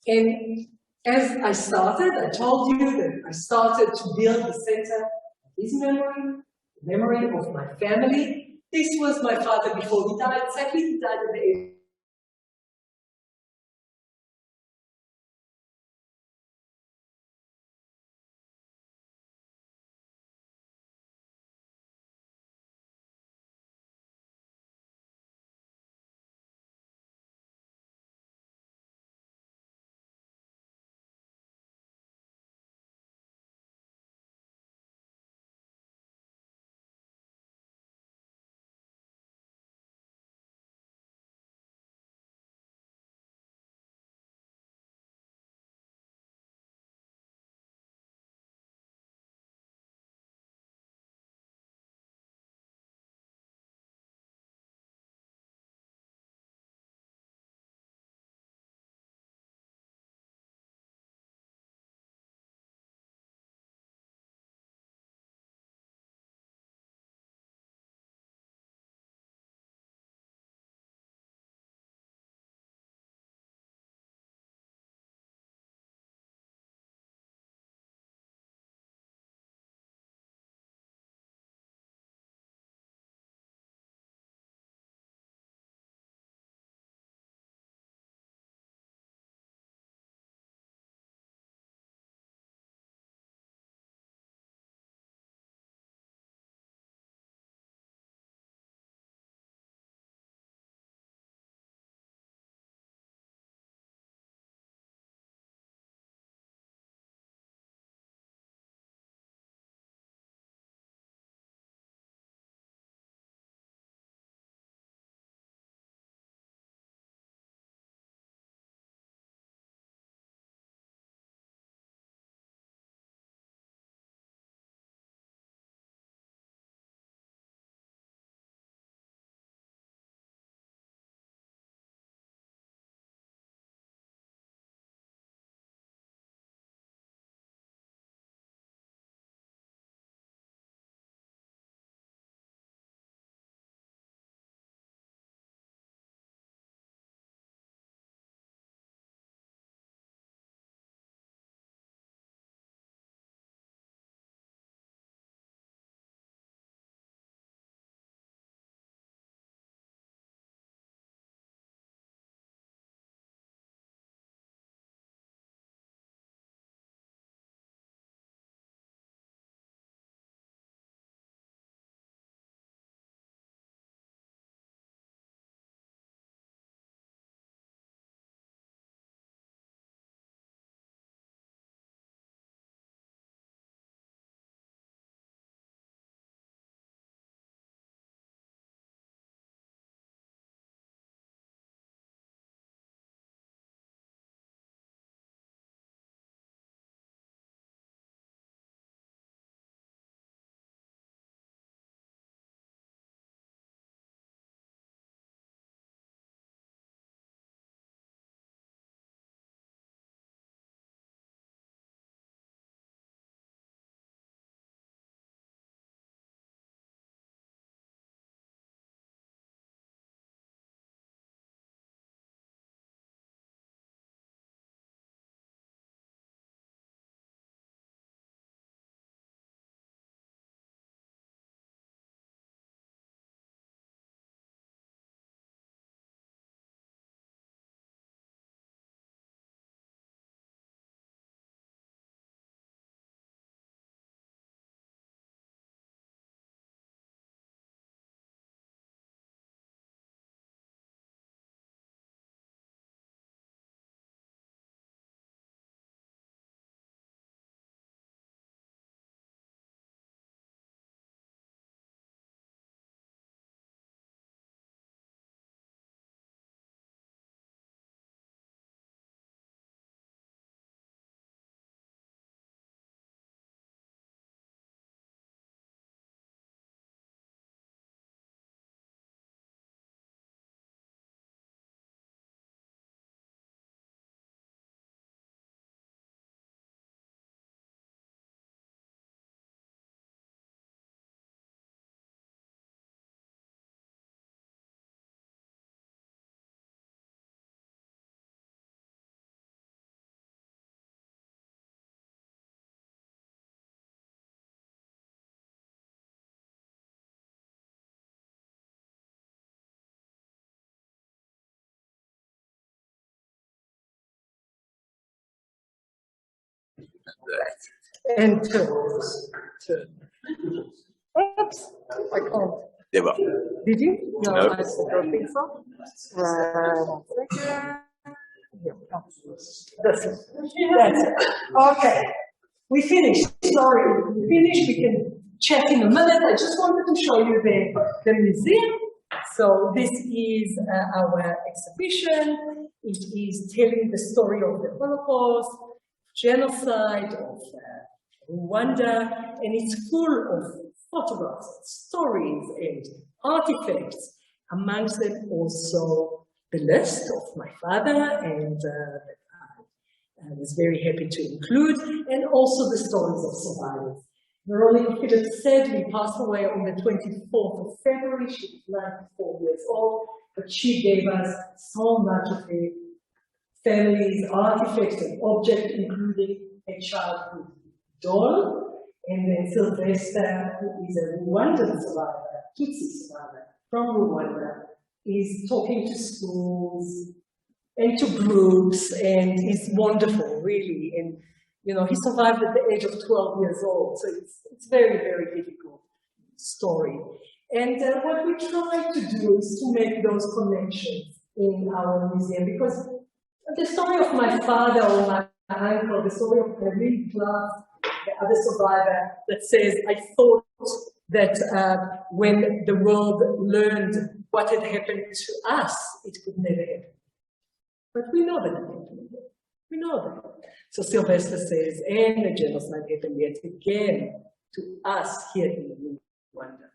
And as I started, I told you that I started to build the center of his memory, the memory of my family. This was my father before he died. Sadly, he died at the age And turtles. Oops, I can't. Never. Did you? No, No. I don't think so. 1 second. Yeah, that's it. Okay. We finished. Sorry, we finished. We can chat in a minute. I just wanted to show you the museum. So this is our exhibition. It is telling the story of the Holocaust, genocide of Rwanda, and it's full of photographs, stories, and artifacts. Amongst them also the list of my father, and I was very happy to include, and also the stories of survivors. Veronica Phillips said we passed away on the 24th of February. She was 94 years old, but she gave us so much of the family's artifacts and objects, including a childhood doll, and then Sylvester, who is a Rwandan survivor, Tutsi survivor from Rwanda, is talking to schools and to groups, and is wonderful, really. And you know, he survived at the age of 12 years old, so it's very, very difficult story. And what we try to do is to make those connections in our museum, because the story of my father or my uncle, the story of the middle class, the other survivor that says, I thought that when the world learned what had happened to us, it could never happen. But we know that it happened. We know that. So Sylvester says, and the genocide happened yet again to us here in Rwanda,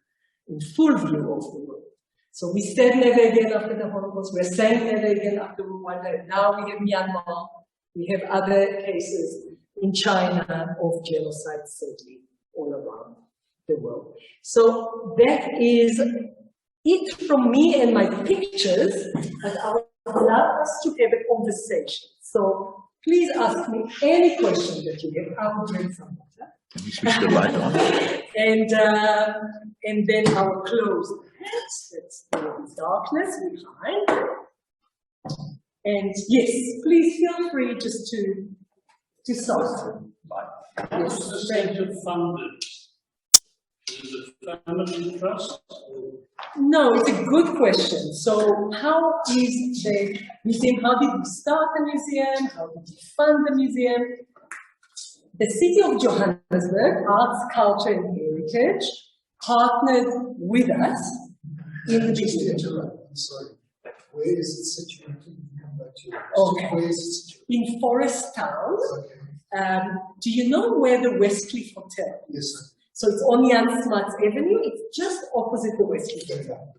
in full view of the world. So we said never again after the Holocaust, we're saying never again after Rwanda, and now we have Myanmar, we have other cases in China of genocide, sadly, all around the world. So that is it from me and my pictures, and I would love us to have a conversation. So please ask me any question that you have. I will drink some water. Can you switch the light on? And then I will close the darkness behind. And yes, please feel free just to start. What's the state of funding? Is it family trust? No, it's a good question. So how is the museum, how did we start the museum? How did we fund the museum? The City of Johannesburg, Arts, Culture and Heritage, partnered with us in the district. Sorry, where is it situated? Come back to you. Okay. Where is it situated? In Forest Town. Okay. Do you know where the Westcliff Hotel is? Yes, sir. So it's on Jan Smuts Avenue. It's just opposite the Westcliff Hotel.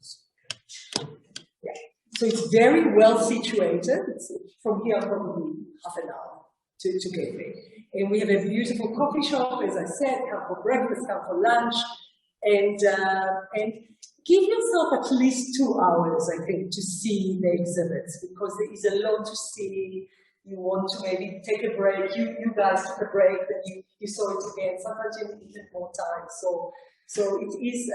Yeah. So it's very well situated. It's from here probably half an hour to get there. And we have a beautiful coffee shop, as I said, come for breakfast, come for lunch, and give yourself at least 2 hours, I think, to see the exhibits, because there is a lot to see. You want to maybe take a break. You guys took a break, then you saw it again. Sometimes you need more time. So it is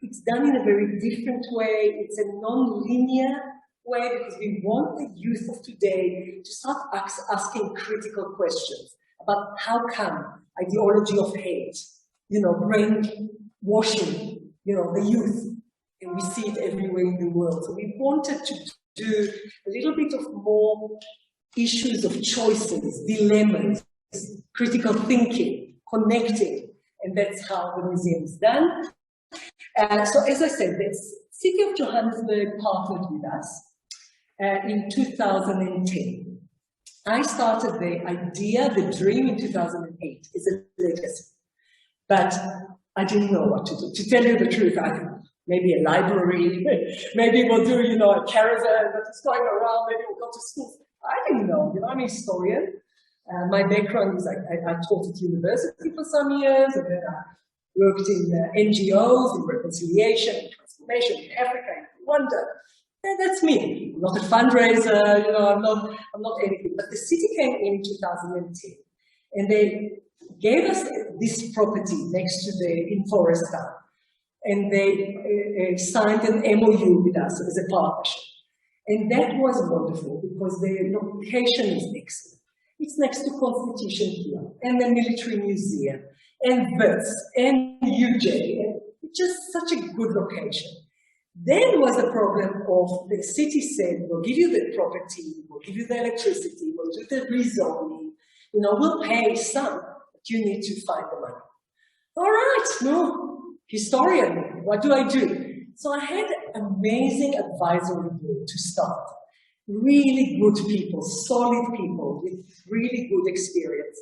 it's done in a very different way. It's a non-linear way, because we want the youth of today to start asking critical questions about how come ideology of hate, brainwashing, the youth, and we see it everywhere in the world. So we wanted to do a little bit of more issues of choices, dilemmas, critical thinking, connecting, and that's how the museum is done. So as I said, the City of Johannesburg partnered with us in 2010. I started the idea, the dream in 2008. It's a legacy. But I didn't know what to do. To tell you the truth, maybe a library, maybe we'll do, a caravan that's going around, maybe we'll go to schools. I didn't know, I'm a historian. My background is I taught at university for some years, and then I worked in NGOs, in reconciliation, and transformation in Africa, in Rwanda. And that's me. I'm not a fundraiser, I'm not anything. But the city came in 2010, and they gave us this property next to in Forest Town, and they signed an MOU with us as a partnership. And that was wonderful, because the location is excellent. It's next to Constitution Hill. and the Military Museum, and this, and UJ, and just such a good location. Then was the problem of the city said, we'll give you the property, we'll give you the electricity, we'll do the rezoning, you know, we'll pay some, but you need to find the money. All right, no, historian, what do I do? So I had amazing advisory board to start. Really good people, solid people with really good experience.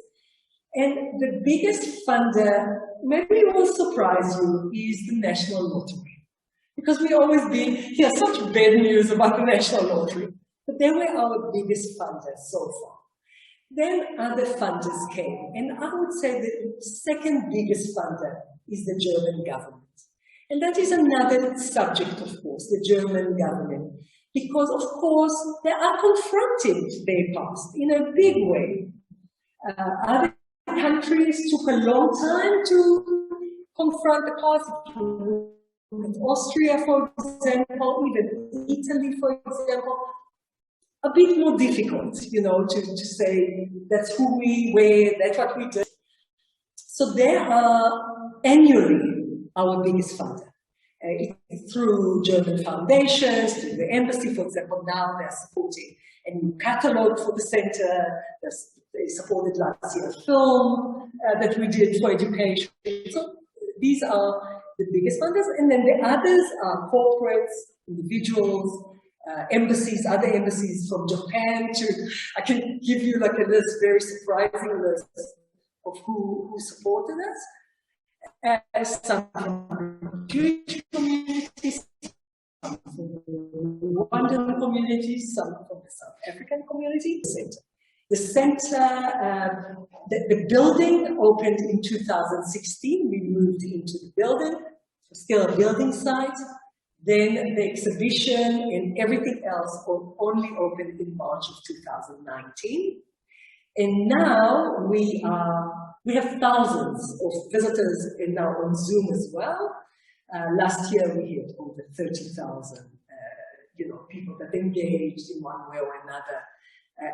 And the biggest funder, maybe it will surprise you, is the National Lottery. Because we always hear such bad news about the National Lottery. But they were our biggest funders so far. Then other funders came. And I would say the second biggest funder is the German government. And that is another subject, of course, the German government. Because, of course, they are confronted their past in a big way. Other countries took a long time to confront the past. Austria, for example, even Italy, for example, a bit more difficult, you know, to say that's who we were, that's what we did. So they are annually our biggest funder. Through German foundations, through the embassy, for example, now they're supporting a new catalogue for the center. They supported last year a film that we did for education. So these are the biggest funders, and then the others are corporates, individuals, embassies, other embassies from Japan to, I can give you like a list, very surprising list of who supported us. Some from Jewish communities, some from the Rwandan communities, some from the South African community. The center, the building opened in 2016. We moved into the building, still a building site. Then the exhibition and everything else only opened in March of 2019. And now we have thousands of visitors now on Zoom as well. Last year we had over 30,000, you know, people that engaged in one way or another.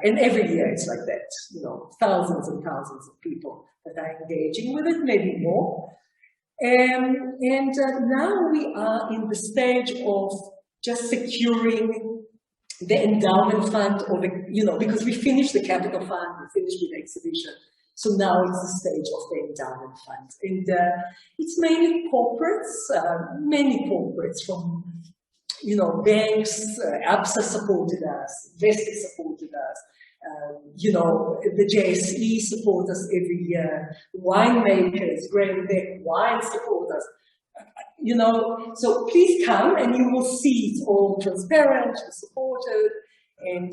And every year it's like that, you know, thousands and thousands of people that are engaging with it, maybe more. And now we are in the stage of just securing the endowment fund, or the, you know, because we finished the capital fund, we finished with the exhibition. So now it's the stage of the endowment fund. And it's mainly corporates, many corporates from, you know, banks, ABSA supported us, Vestas supported us, you know, the JSE support us every year, winemakers, Graham Beck Wine support us, you know, so please come and you will see it's all transparent, supported, and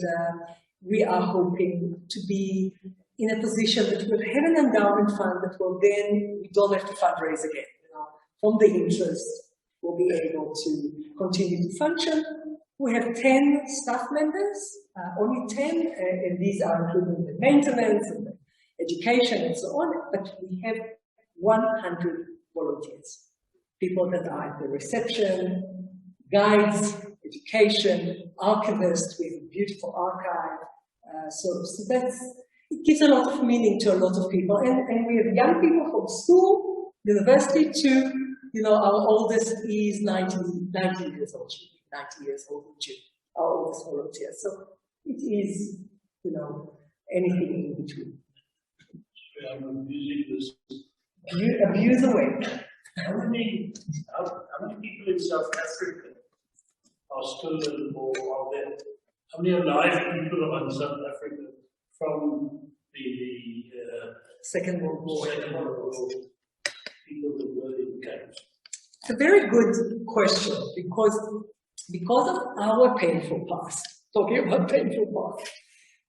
we are hoping to be in a position that we'll have an endowment fund that will then, we don't have to fundraise again, you know, from the interest. We'll be able to continue to function. We have 10 staff members, only 10, and these are including the maintenance and the education and so on, but we have 100 volunteers, people that are at the reception, guides, education, archivists. We have a beautiful archive. So that's, it gives a lot of meaning to a lot of people. And we have young people from school, university to, you know, our oldest is 19 years old, 90 years old in June, our oldest volunteer. So it is, you know, anything in between. I'm abusing this. Abuse away. How many people in South Africa are still in, or are there? How many alive people are in South Africa from the Second World War? Second World War? People that were in camps. It's a very good question because of our painful past. Talking about painful past,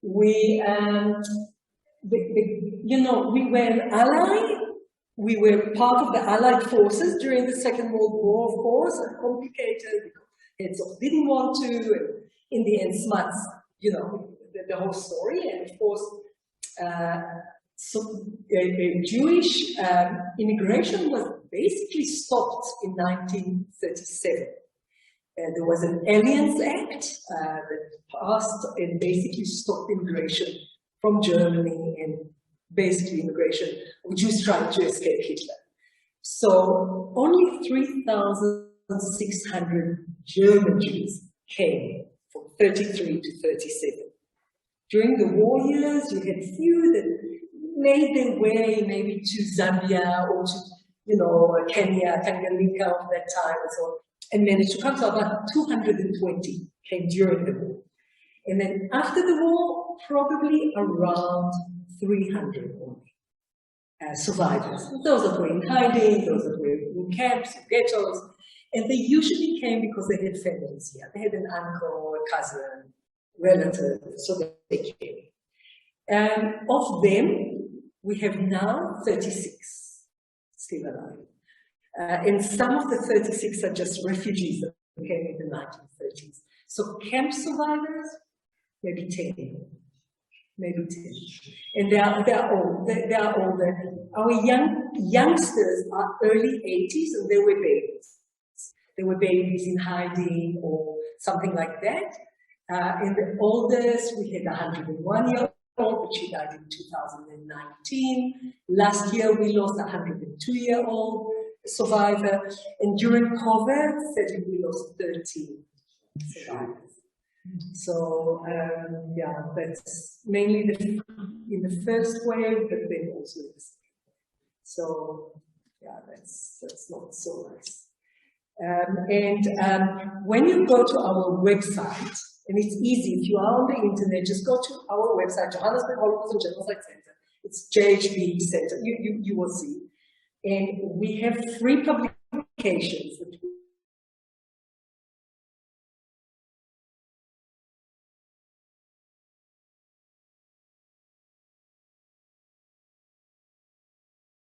we you know, we were an ally. We were part of the Allied forces during the Second World War, of course, and complicated because heads off didn't want to, and in the end, Smuts, you know, the whole story, and of course, so Jewish immigration was basically stopped in 1937. There was an Aliens Act that passed and basically stopped immigration from Germany and basically immigration, or Jews trying to escape Hitler. So only 3,600 German Jews came from 33 to 37. During the war years, you had few that made their way maybe to Zambia or to, Kenya, Tanganyika of that time and so on, and managed to come. So about 220 came during the war. And then after the war, probably around 300 only survivors. Those that were in hiding, those that were in camps, in ghettos, and they usually came because they had families here. They had an uncle, a cousin, relative, so they came. Of them, we have now 36 still alive. And some of the 36 are just refugees that came in the 1930s. So camp survivors, maybe 10. Maybe 10. And they are older. Our youngsters are early 80s, and they were babies. They were babies in hiding or something like that. In the oldest, we had a 101-year-old, but she died in 2019. Last year, we lost a 102-year-old survivor. And during COVID, sadly, we lost 13 survivors. So, that's mainly in the first wave, but then also in the second. So, that's not so nice. When you go to our website, and it's easy, if you are on the internet, just go to our website, Johannesburg Holocaust and Genocide Center. It's JHB Center, you will see. And we have 3 publications that